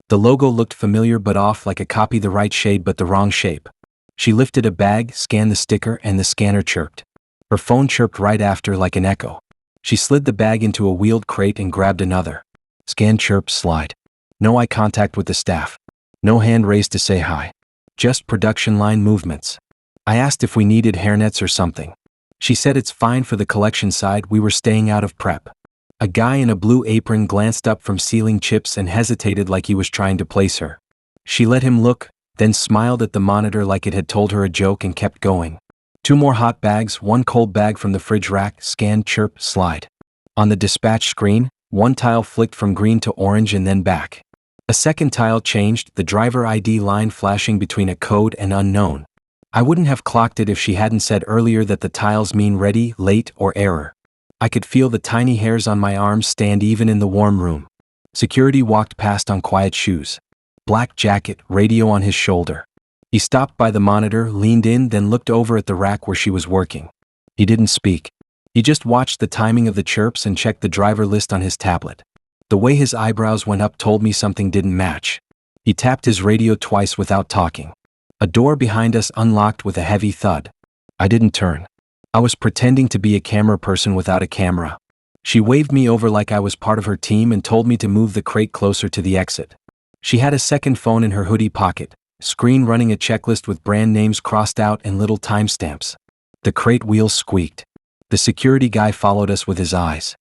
The logo looked familiar but off, like a copy the right shade but the wrong shape. She lifted a bag, scanned the sticker, and the scanner chirped. Her phone chirped right after like an echo. She slid the bag into a wheeled crate and grabbed another. Scan, chirp, slide. No eye contact with the staff. No hand raised to say hi. Just production line movements. I asked if we needed hairnets or something. She said it's fine for the collection side, we were staying out of prep. A guy in a blue apron glanced up from sealing chips and hesitated like he was trying to place her. She let him look, then smiled at the monitor like it had told her a joke and kept going. 2 more hot bags, 1 cold bag from the fridge rack, scan, chirp, slide. On the dispatch screen, 1 tile flicked from green to orange and then back. A second tile changed, the driver ID line flashing between a code and unknown. I wouldn't have clocked it if she hadn't said earlier that the tiles mean ready, late, or error. I could feel the tiny hairs on my arms stand even in the warm room. Security walked past on quiet shoes. Black jacket, radio on his shoulder. He stopped by the monitor, leaned in, then looked over at the rack where she was working. He didn't speak. He just watched the timing of the chirps and checked the driver list on his tablet. The way his eyebrows went up told me something didn't match. He tapped his radio twice without talking. A door behind us unlocked with a heavy thud. I didn't turn. I was pretending to be a camera person without a camera. She waved me over like I was part of her team and told me to move the crate closer to the exit. She had a second phone in her hoodie pocket, screen running a checklist with brand names crossed out and little timestamps. The crate wheels squeaked. The security guy followed us with his eyes.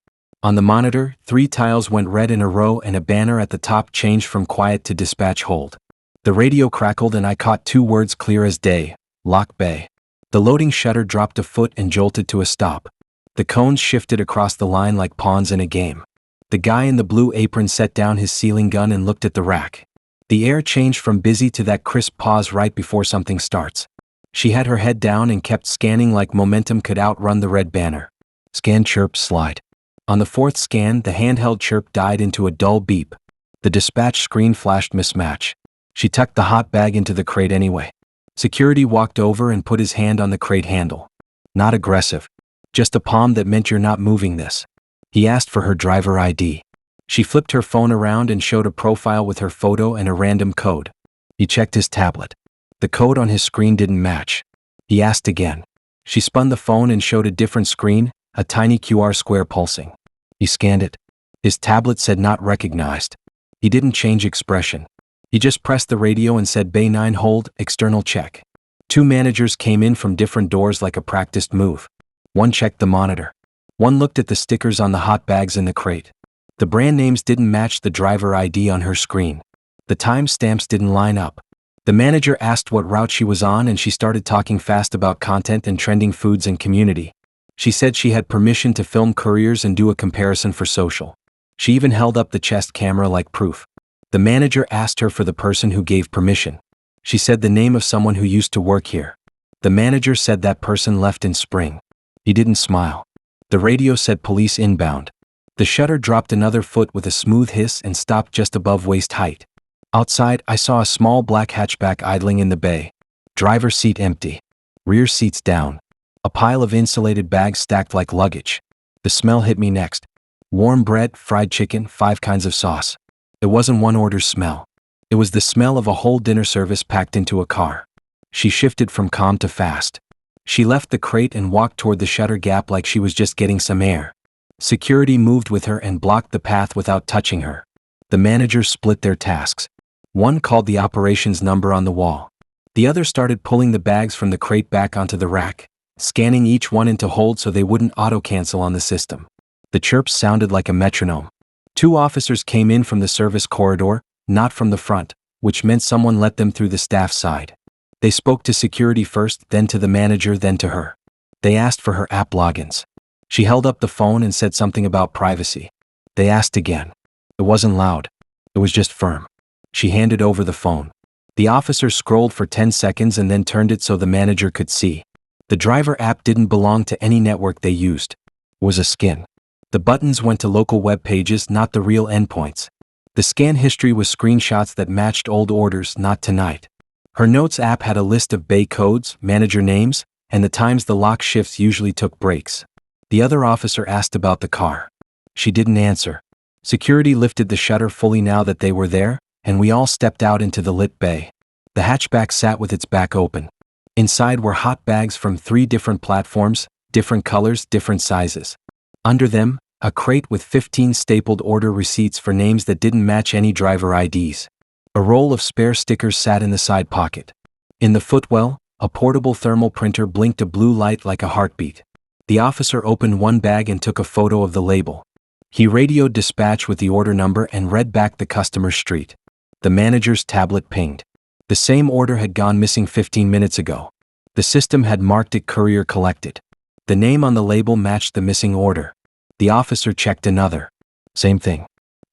On the monitor, 3 tiles went red in a row and a banner at the top changed from quiet to dispatch hold. The radio crackled and I caught 2 words clear as day, lock bay. The loading shutter dropped a foot and jolted to a stop. The cones shifted across the line like pawns in a game. The guy in the blue apron set down his sealing gun and looked at the rack. The air changed from busy to that crisp pause right before something starts. She had her head down and kept scanning like momentum could outrun the red banner. Scan, chirp, slide. On the 4th scan, the handheld chirp died into a dull beep. The dispatch screen flashed mismatch. She tucked the hot bag into the crate anyway. Security walked over and put his hand on the crate handle. Not aggressive. Just a palm that meant you're not moving this. He asked for her driver ID. She flipped her phone around and showed a profile with her photo and a random code. He checked his tablet. The code on his screen didn't match. He asked again. She spun the phone and showed a different screen, a tiny QR square pulsing. He scanned it. His tablet said not recognized. He didn't change expression. He just pressed the radio and said Bay 9 hold, external check. 2 managers came in from different doors like a practiced move. One checked the monitor. One looked at the stickers on the hot bags in the crate. The brand names didn't match the driver ID on her screen. The time stamps didn't line up. The manager asked what route she was on, and she started talking fast about content and trending foods and community. She said she had permission to film couriers and do a comparison for social. She even held up the chest camera like proof. The manager asked her for the person who gave permission. She said the name of someone who used to work here. The manager said that person left in spring. He didn't smile. The radio said police inbound. The shutter dropped another foot with a smooth hiss and stopped just above waist height. Outside, I saw a small black hatchback idling in the bay. Driver's seat empty. Rear seats down. A pile of insulated bags stacked like luggage. The smell hit me next. Warm bread, fried chicken, 5 kinds of sauce. It wasn't one order's smell. It was the smell of a whole dinner service packed into a car. She shifted from calm to fast. She left the crate and walked toward the shutter gap like she was just getting some air. Security moved with her and blocked the path without touching her. The managers split their tasks. One called the operations number on the wall. The other started pulling the bags from the crate back onto the rack, scanning each one into hold so they wouldn't auto-cancel on the system. The chirps sounded like a metronome. 2 officers came in from the service corridor, not from the front, which meant someone let them through the staff side. They spoke to security first, then to the manager, then to her. They asked for her app logins. She held up the phone and said something about privacy. They asked again. It wasn't loud. It was just firm. She handed over the phone. The officer scrolled for 10 seconds and then turned it so the manager could see. The driver app didn't belong to any network they used. It was a skin. The buttons went to local web pages, not the real endpoints. The scan history was screenshots that matched old orders, not tonight. Her notes app had a list of bay codes, manager names, and the times the lock shifts usually took breaks. The other officer asked about the car. She didn't answer. Security lifted the shutter fully now that they were there, and we all stepped out into the lit bay. The hatchback sat with its back open. Inside were hot bags from 3 different platforms, different colors, different sizes. Under them, a crate with 15 stapled order receipts for names that didn't match any driver IDs. A roll of spare stickers sat in the side pocket. In the footwell, a portable thermal printer blinked a blue light like a heartbeat. The officer opened one bag and took a photo of the label. He radioed dispatch with the order number and read back the customer's street. The manager's tablet pinged. The same order had gone missing 15 minutes ago. The system had marked it courier collected. The name on the label matched the missing order. The officer checked another. Same thing.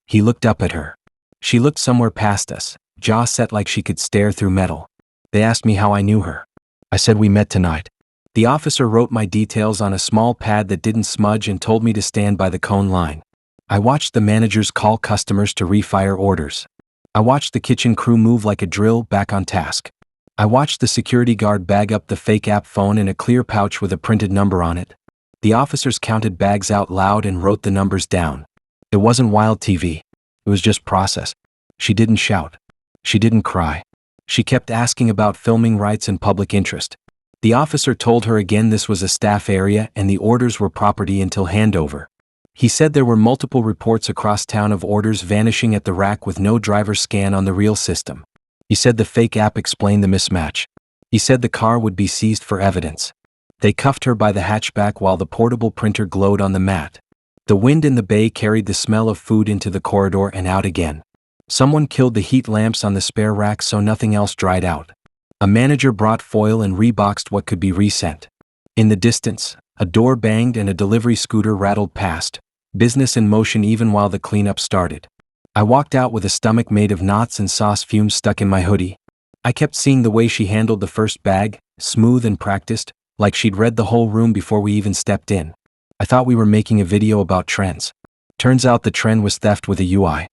He looked up at her. She looked somewhere past us, jaw set like she could stare through metal. They asked me how I knew her. I said we met tonight. The officer wrote my details on a small pad that didn't smudge and told me to stand by the cone line. I watched the managers call customers to refire orders. I watched the kitchen crew move like a drill back on task. I watched the security guard bag up the fake app phone in a clear pouch with a printed number on it. The officers counted bags out loud and wrote the numbers down. It wasn't wild TV. It was just process. She didn't shout. She didn't cry. She kept asking about filming rights and public interest. The officer told her again this was a staff area and the orders were property until handover. He said there were multiple reports across town of orders vanishing at the rack with no driver scan on the real system. He said the fake app explained the mismatch. He said the car would be seized for evidence. They cuffed her by the hatchback while the portable printer glowed on the mat. The wind in the bay carried the smell of food into the corridor and out again. Someone killed the heat lamps on the spare rack so nothing else dried out. A manager brought foil and reboxed what could be resent. In the distance, a door banged and a delivery scooter rattled past, business in motion even while the cleanup started. I walked out with a stomach made of knots and sauce fumes stuck in my hoodie. I kept seeing the way she handled the first bag, smooth and practiced, like she'd read the whole room before we even stepped in. I thought we were making a video about trends. Turns out the trend was theft with a UI.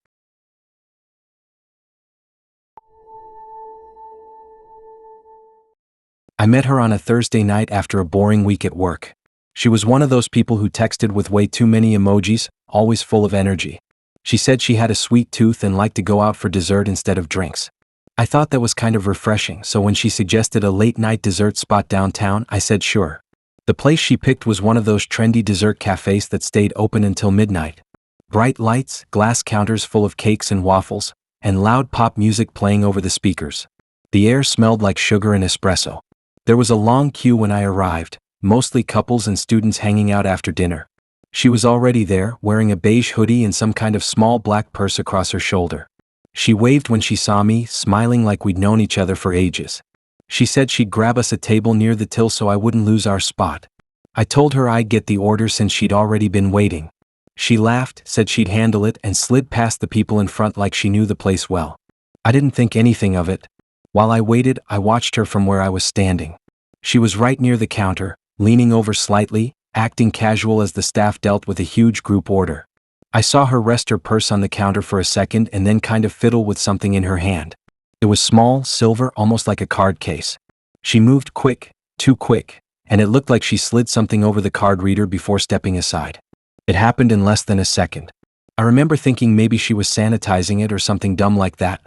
I met her on a Thursday night after a boring week at work. She was one of those people who texted with way too many emojis, always full of energy. She said she had a sweet tooth and liked to go out for dessert instead of drinks. I thought that was kind of refreshing, so when she suggested a late-night dessert spot downtown, I said sure. The place she picked was one of those trendy dessert cafes that stayed open until midnight. Bright lights, glass counters full of cakes and waffles, and loud pop music playing over the speakers. The air smelled like sugar and espresso. There was a long queue when I arrived, mostly couples and students hanging out after dinner. She was already there, wearing a beige hoodie and some kind of small black purse across her shoulder. She waved when she saw me, smiling like we'd known each other for ages. She said she'd grab us a table near the till so I wouldn't lose our spot. I told her I'd get the order since she'd already been waiting. She laughed, said she'd handle it, and slid past the people in front like she knew the place well. I didn't think anything of it. While I waited, I watched her from where I was standing. She was right near the counter, leaning over slightly, acting casual as the staff dealt with a huge group order. I saw her rest her purse on the counter for a second and then kind of fiddle with something in her hand. It was small, silver, almost like a card case. She moved quick, too quick, and it looked like she slid something over the card reader before stepping aside. It happened in less than a second. I remember thinking maybe she was sanitizing it or something dumb like that.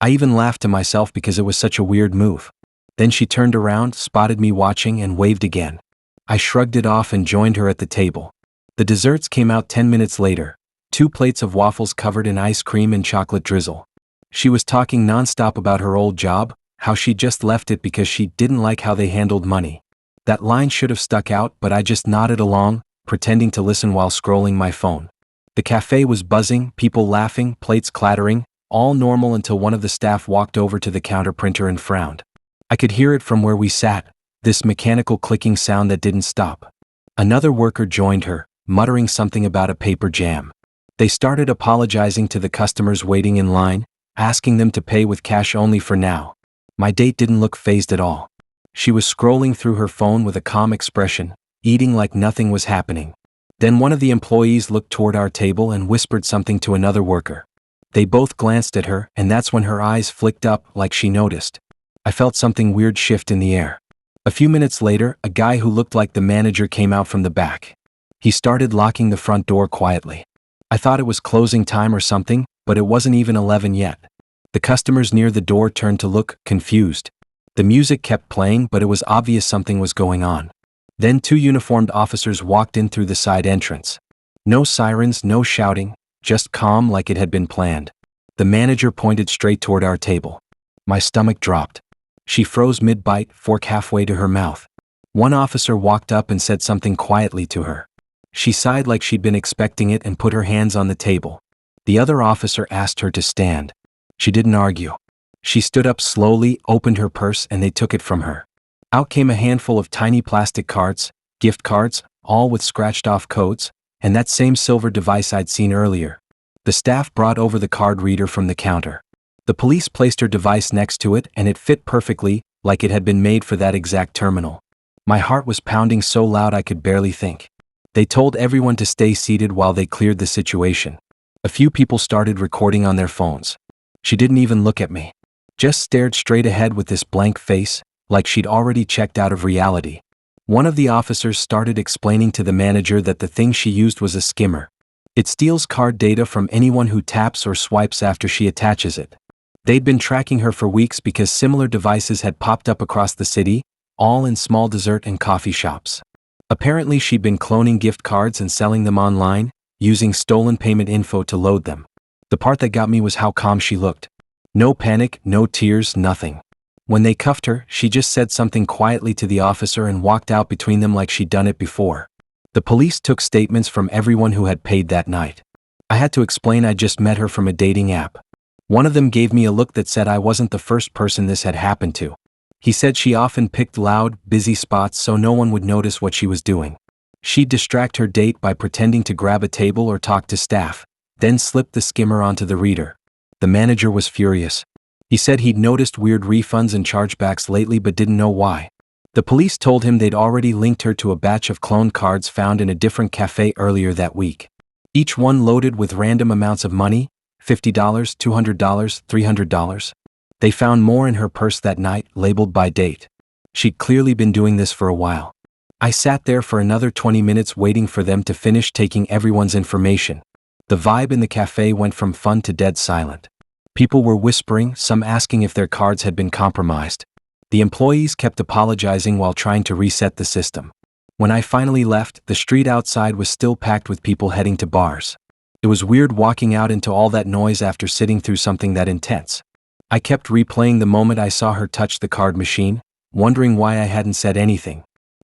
I even laughed to myself because it was such a weird move. Then she turned around, spotted me watching, and waved again. I shrugged it off and joined her at the table. The desserts came out 10 minutes later. 2 plates of waffles covered in ice cream and chocolate drizzle. She was talking nonstop about her old job, how she just left it because she didn't like how they handled money. That line should have stuck out, but I just nodded along, pretending to listen while scrolling my phone. The cafe was buzzing, people laughing, plates clattering, all normal until one of the staff walked over to the counter printer and frowned. I could hear it from where we sat, this mechanical clicking sound that didn't stop. Another worker joined her, muttering something about a paper jam. They started apologizing to the customers waiting in line, asking them to pay with cash only for now. My date didn't look fazed at all. She was scrolling through her phone with a calm expression, eating like nothing was happening. Then one of the employees looked toward our table and whispered something to another worker. They both glanced at her, and that's when her eyes flicked up like she noticed. I felt something weird shift in the air. A few minutes later, a guy who looked like the manager came out from the back. He started locking the front door quietly. I thought it was closing time or something, but it wasn't even 11 yet. The customers near the door turned to look, confused. The music kept playing, but it was obvious something was going on. Then 2 uniformed officers walked in through the side entrance. No sirens, no shouting, just calm like it had been planned. The manager pointed straight toward our table. My stomach dropped. She froze mid-bite, fork halfway to her mouth. One officer walked up and said something quietly to her. She sighed like she'd been expecting it and put her hands on the table. The other officer asked her to stand. She didn't argue. She stood up slowly, opened her purse, and they took it from her. Out came a handful of tiny plastic cards, gift cards, all with scratched-off codes, and that same silver device I'd seen earlier. The staff brought over the card reader from the counter. The police placed her device next to it, and it fit perfectly, like it had been made for that exact terminal. My heart was pounding so loud I could barely think. They told everyone to stay seated while they cleared the situation. A few people started recording on their phones. She didn't even look at me. Just stared straight ahead with this blank face, like she'd already checked out of reality. One of the officers started explaining to the manager that the thing she used was a skimmer. It steals card data from anyone who taps or swipes after she attaches it. They'd been tracking her for weeks because similar devices had popped up across the city, all in small dessert and coffee shops. Apparently she'd been cloning gift cards and selling them online, using stolen payment info to load them. The part that got me was how calm she looked. No panic, no tears, nothing. When they cuffed her, she just said something quietly to the officer and walked out between them like she'd done it before. The police took statements from everyone who had paid that night. I had to explain I'd just met her from a dating app. One of them gave me a look that said I wasn't the first person this had happened to. He said she often picked loud, busy spots so no one would notice what she was doing. She'd distract her date by pretending to grab a table or talk to staff, then slip the skimmer onto the reader. The manager was furious. He said he'd noticed weird refunds and chargebacks lately but didn't know why. The police told him they'd already linked her to a batch of cloned cards found in a different cafe earlier that week. Each one loaded with random amounts of money, $50, $200, $300. They found more in her purse that night, labeled by date. She'd clearly been doing this for a while. I sat there for another 20 minutes waiting for them to finish taking everyone's information. The vibe in the cafe went from fun to dead silent. People were whispering, some asking if their cards had been compromised. The employees kept apologizing while trying to reset the system. When I finally left, the street outside was still packed with people heading to bars. It was weird walking out into all that noise after sitting through something that intense. I kept replaying the moment I saw her touch the card machine, wondering why I hadn't said anything.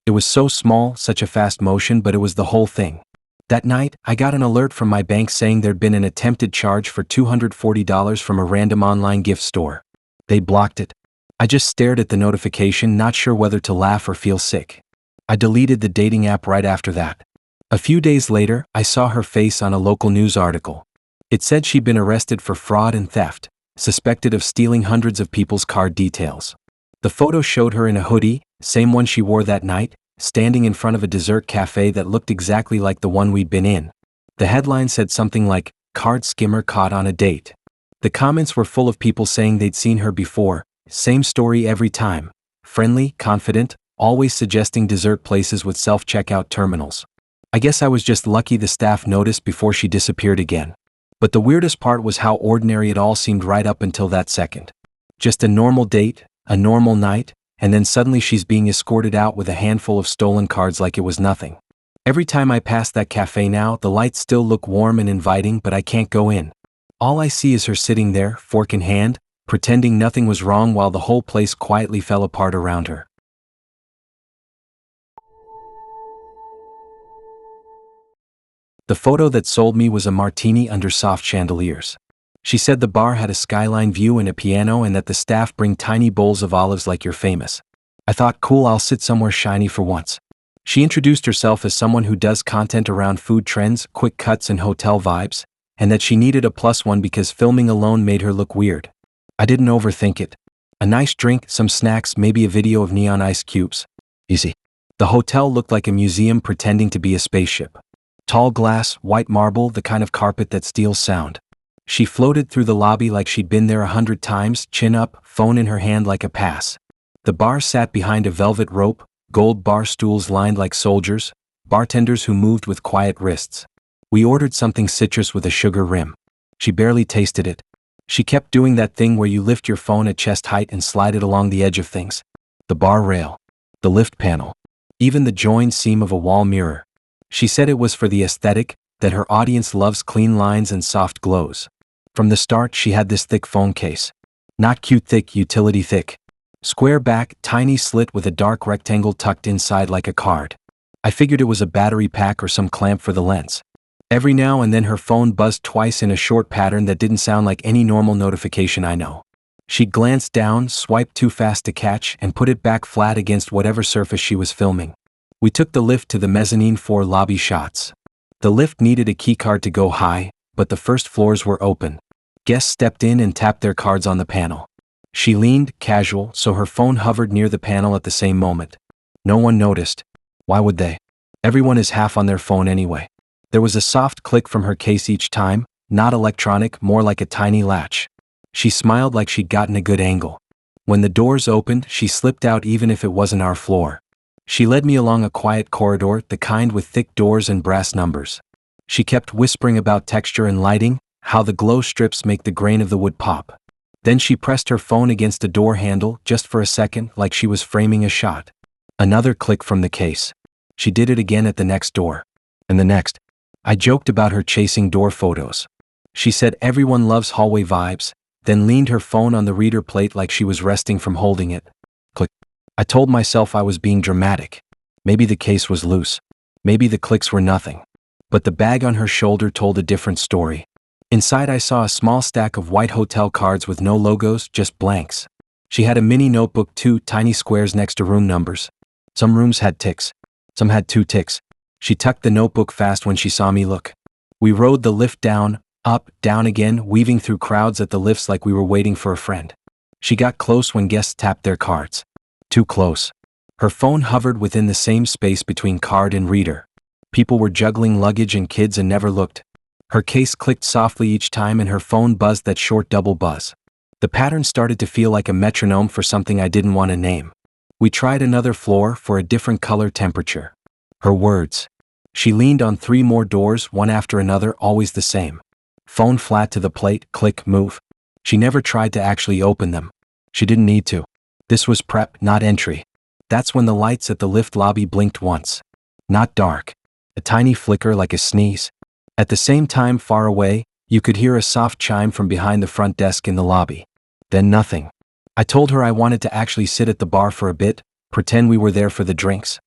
It was so small, such a fast motion, but it was the whole thing. That night, I got an alert from my bank saying there'd been an attempted charge for $240 from a random online gift store. They blocked it. I just stared at the notification, not sure whether to laugh or feel sick. I deleted the dating app right after that. A few days later, I saw her face on a local news article. It said she'd been arrested for fraud and theft, suspected of stealing hundreds of people's card details. The photo showed her in a hoodie, same one she wore that night, standing in front of a dessert cafe that looked exactly like the one we'd been in. The headline said something like, "Card skimmer caught on a date." The comments were full of people saying they'd seen her before, same story every time. Friendly, confident, always suggesting dessert places with self-checkout terminals. I guess I was just lucky the staff noticed before she disappeared again. But the weirdest part was how ordinary it all seemed right up until that second. Just a normal date, a normal night, and then suddenly she's being escorted out with a handful of stolen cards like it was nothing. Every time I pass that cafe now, the lights still look warm and inviting, but I can't go in. All I see is her sitting there, fork in hand, pretending nothing was wrong while the whole place quietly fell apart around her. The photo that sold me was a martini under soft chandeliers. She said the bar had a skyline view and a piano and that the staff bring tiny bowls of olives like you're famous. I thought, cool, I'll sit somewhere shiny for once. She introduced herself as someone who does content around food trends, quick cuts and hotel vibes, and that she needed a +1 because filming alone made her look weird. I didn't overthink it. A nice drink, some snacks, maybe a video of neon ice cubes. Easy. The hotel looked like a museum pretending to be a spaceship. Tall glass, white marble, the kind of carpet that steals sound. She floated through the lobby like she'd been there 100 times, chin up, phone in her hand like a pass. The bar sat behind a velvet rope, gold bar stools lined like soldiers, bartenders who moved with quiet wrists. We ordered something citrus with a sugar rim. She barely tasted it. She kept doing that thing where you lift your phone at chest height and slide it along the edge of things. The bar rail. The lift panel. Even the joined seam of a wall mirror. She said it was for the aesthetic, that her audience loves clean lines and soft glows. From the start, she had this thick phone case. Not cute thick, utility thick. Square back, tiny slit with a dark rectangle tucked inside like a card. I figured it was a battery pack or some clamp for the lens. Every now and then her phone buzzed twice in a short pattern that didn't sound like any normal notification I know. She glanced down, swiped too fast to catch, and put it back flat against whatever surface she was filming. We took the lift to the mezzanine for lobby shots. The lift needed a keycard to go high, but the first floors were open. Guests stepped in and tapped their cards on the panel. She leaned, casual, so her phone hovered near the panel at the same moment. No one noticed. Why would they? Everyone is half on their phone anyway. There was a soft click from her case each time, not electronic, more like a tiny latch. She smiled like she'd gotten a good angle. When the doors opened, she slipped out even if it wasn't our floor. She led me along a quiet corridor, the kind with thick doors and brass numbers. She kept whispering about texture and lighting, how the glow strips make the grain of the wood pop. Then she pressed her phone against a door handle, just for a second, like she was framing a shot. Another click from the case. She did it again at the next door. And the next. I joked about her chasing door photos. She said everyone loves hallway vibes, then leaned her phone on the reader plate like she was resting from holding it. Click. I told myself I was being dramatic. Maybe the case was loose. Maybe the clicks were nothing. But the bag on her shoulder told a different story. Inside I saw a small stack of white hotel cards with no logos, just blanks. She had a mini notebook too, tiny squares next to room numbers. Some rooms had ticks. Some had 2 ticks. She tucked the notebook fast when she saw me look. We rode the lift down, up, down again, weaving through crowds at the lifts like we were waiting for a friend. She got close when guests tapped their cards. Too close. Her phone hovered within the same space between card and reader. People were juggling luggage and kids and never looked. Her case clicked softly each time and her phone buzzed that short double buzz. The pattern started to feel like a metronome for something I didn't want to name. We tried another floor for a different color temperature. Her words. She leaned on 3 more doors, one after another, always the same. Phone flat to the plate, click, move. She never tried to actually open them. She didn't need to. This was prep, not entry. That's when the lights at the lift lobby blinked once. Not dark. A tiny flicker like a sneeze. At the same time, far away, you could hear a soft chime from behind the front desk in the lobby. Then nothing. I told her I wanted to actually sit at the bar for a bit, pretend we were there for the drinks.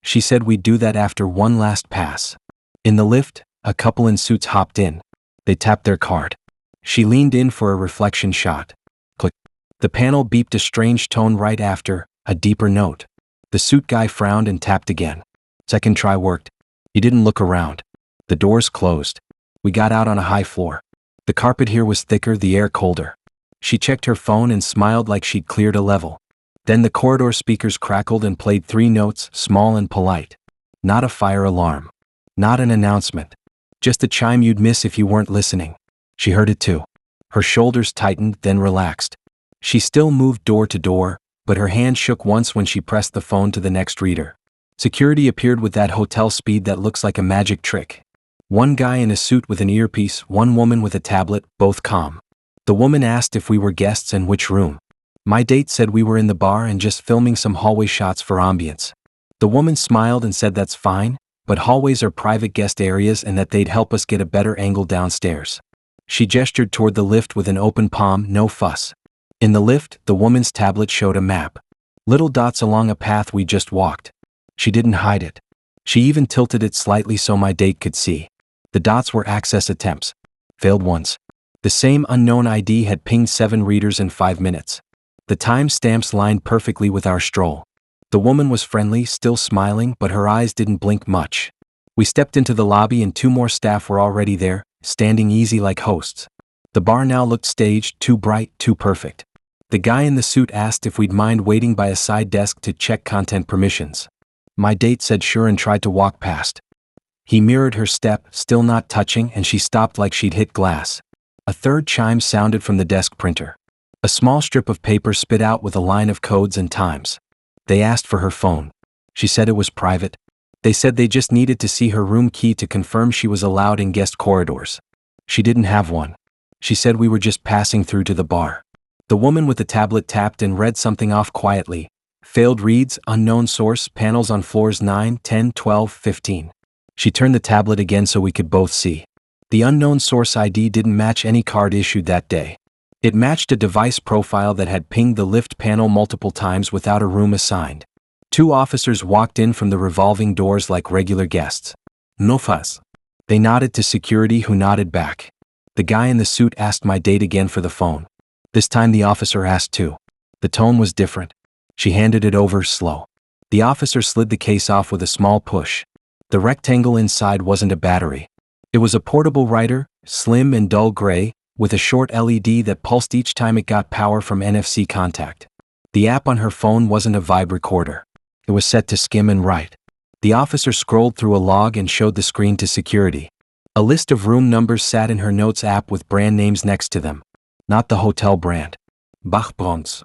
She said we'd do that after one last pass. In the lift, a couple in suits hopped in. They tapped their card. She leaned in for a reflection shot. Click. The panel beeped a strange tone right after, a deeper note. The suit guy frowned and tapped again. Second try worked. He didn't look around. The doors closed. We got out on a high floor. The carpet here was thicker, the air colder. She checked her phone and smiled like she'd cleared a level. Then the corridor speakers crackled and played 3 notes, small and polite. Not a fire alarm. Not an announcement. Just a chime you'd miss if you weren't listening. She heard it too. Her shoulders tightened, then relaxed. She still moved door to door, but her hand shook once when she pressed the phone to the next reader. Security appeared with that hotel speed that looks like a magic trick. One guy in a suit with an earpiece, one woman with a tablet, both calm. The woman asked if we were guests and which room. My date said we were in the bar and just filming some hallway shots for ambience. The woman smiled and said that's fine, but hallways are private guest areas and that they'd help us get a better angle downstairs. She gestured toward the lift with an open palm, no fuss. In the lift, the woman's tablet showed a map. Little dots along a path we just walked. She didn't hide it. She even tilted it slightly so my date could see. The dots were access attempts. Failed once. The same unknown ID had pinged 7 readers in 5 minutes. The time stamps lined perfectly with our stroll. The woman was friendly, still smiling, but her eyes didn't blink much. We stepped into the lobby and 2 more staff were already there, standing easy like hosts. The bar now looked staged, too bright, too perfect. The guy in the suit asked if we'd mind waiting by a side desk to check content permissions. My date said sure and tried to walk past. He mirrored her step, still not touching, and she stopped like she'd hit glass. A third chime sounded from the desk printer. A small strip of paper spit out with a line of codes and times. They asked for her phone. She said it was private. They said they just needed to see her room key to confirm she was allowed in guest corridors. She didn't have one. She said we were just passing through to the bar. The woman with the tablet tapped and read something off quietly. Failed reads, unknown source, panels on floors 9, 10, 12, 15. She turned the tablet again so we could both see. The unknown source ID didn't match any card issued that day. It matched a device profile that had pinged the lift panel multiple times without a room assigned. 2 officers walked in from the revolving doors like regular guests. No fuss. They nodded to security who nodded back. The guy in the suit asked my date again for the phone. This time the officer asked too. The tone was different. She handed it over slow. The officer slid the case off with a small push. The rectangle inside wasn't a battery. It was a portable writer, slim and dull gray, with a short LED that pulsed each time it got power from NFC contact. The app on her phone wasn't a vibe recorder. It was set to skim and write. The officer scrolled through a log and showed the screen to security. A list of room numbers sat in her notes app with brand names next to them. Not the hotel brand. Bachbrands.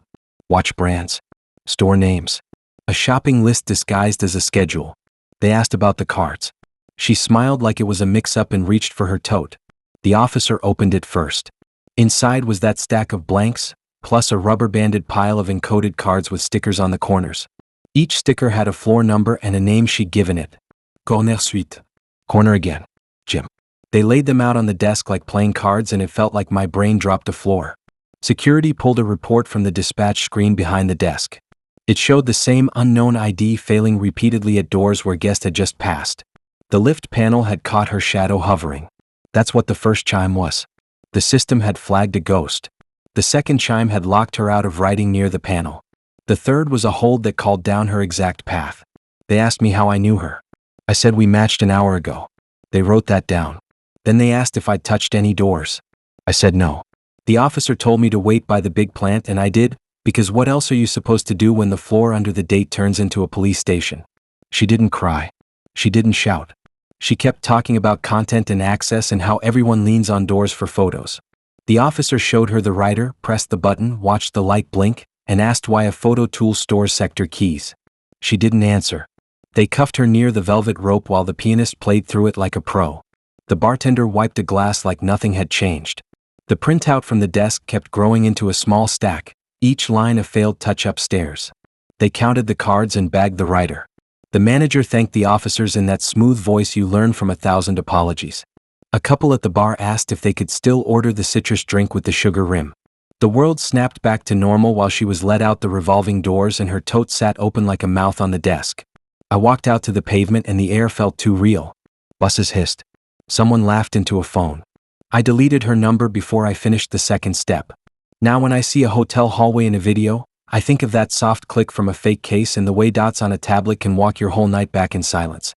Watch brands. Store names. A shopping list disguised as a schedule. They asked about the cards. She smiled like it was a mix-up and reached for her tote. The officer opened it first. Inside was that stack of blanks, plus a rubber-banded pile of encoded cards with stickers on the corners. Each sticker had a floor number and a name she'd given it. Corner suite. Corner again. Gym. They laid them out on the desk like playing cards and it felt like my brain dropped to floor. Security pulled a report from the dispatch screen behind the desk. It showed the same unknown ID failing repeatedly at doors where guests had just passed. The lift panel had caught her shadow hovering. That's what the first chime was. The system had flagged a ghost. The second chime had locked her out of writing near the panel. The third was a hold that called down her exact path. They asked me how I knew her. I said we matched an hour ago. They wrote that down. Then they asked if I'd touched any doors. I said no. The officer told me to wait by the big plant and I did, because what else are you supposed to do when the floor under the date turns into a police station? She didn't cry. She didn't shout. She kept talking about content and access and how everyone leans on doors for photos. The officer showed her the writer, pressed the button, watched the light blink, and asked why a photo tool stores sector keys. She didn't answer. They cuffed her near the velvet rope while the pianist played through it like a pro. The bartender wiped a glass like nothing had changed. The printout from the desk kept growing into a small stack, each line a failed touch upstairs. They counted the cards and bagged the writer. The manager thanked the officers in that smooth voice you learn from 1,000 apologies. A couple at the bar asked if they could still order the citrus drink with the sugar rim. The world snapped back to normal while she was let out the revolving doors and her tote sat open like a mouth on the desk. I walked out to the pavement and the air felt too real. Buses hissed. Someone laughed into a phone. I deleted her number before I finished the second step. Now when I see a hotel hallway in a video, I think of that soft click from a fake case and the way dots on a tablet can walk your whole night back in silence.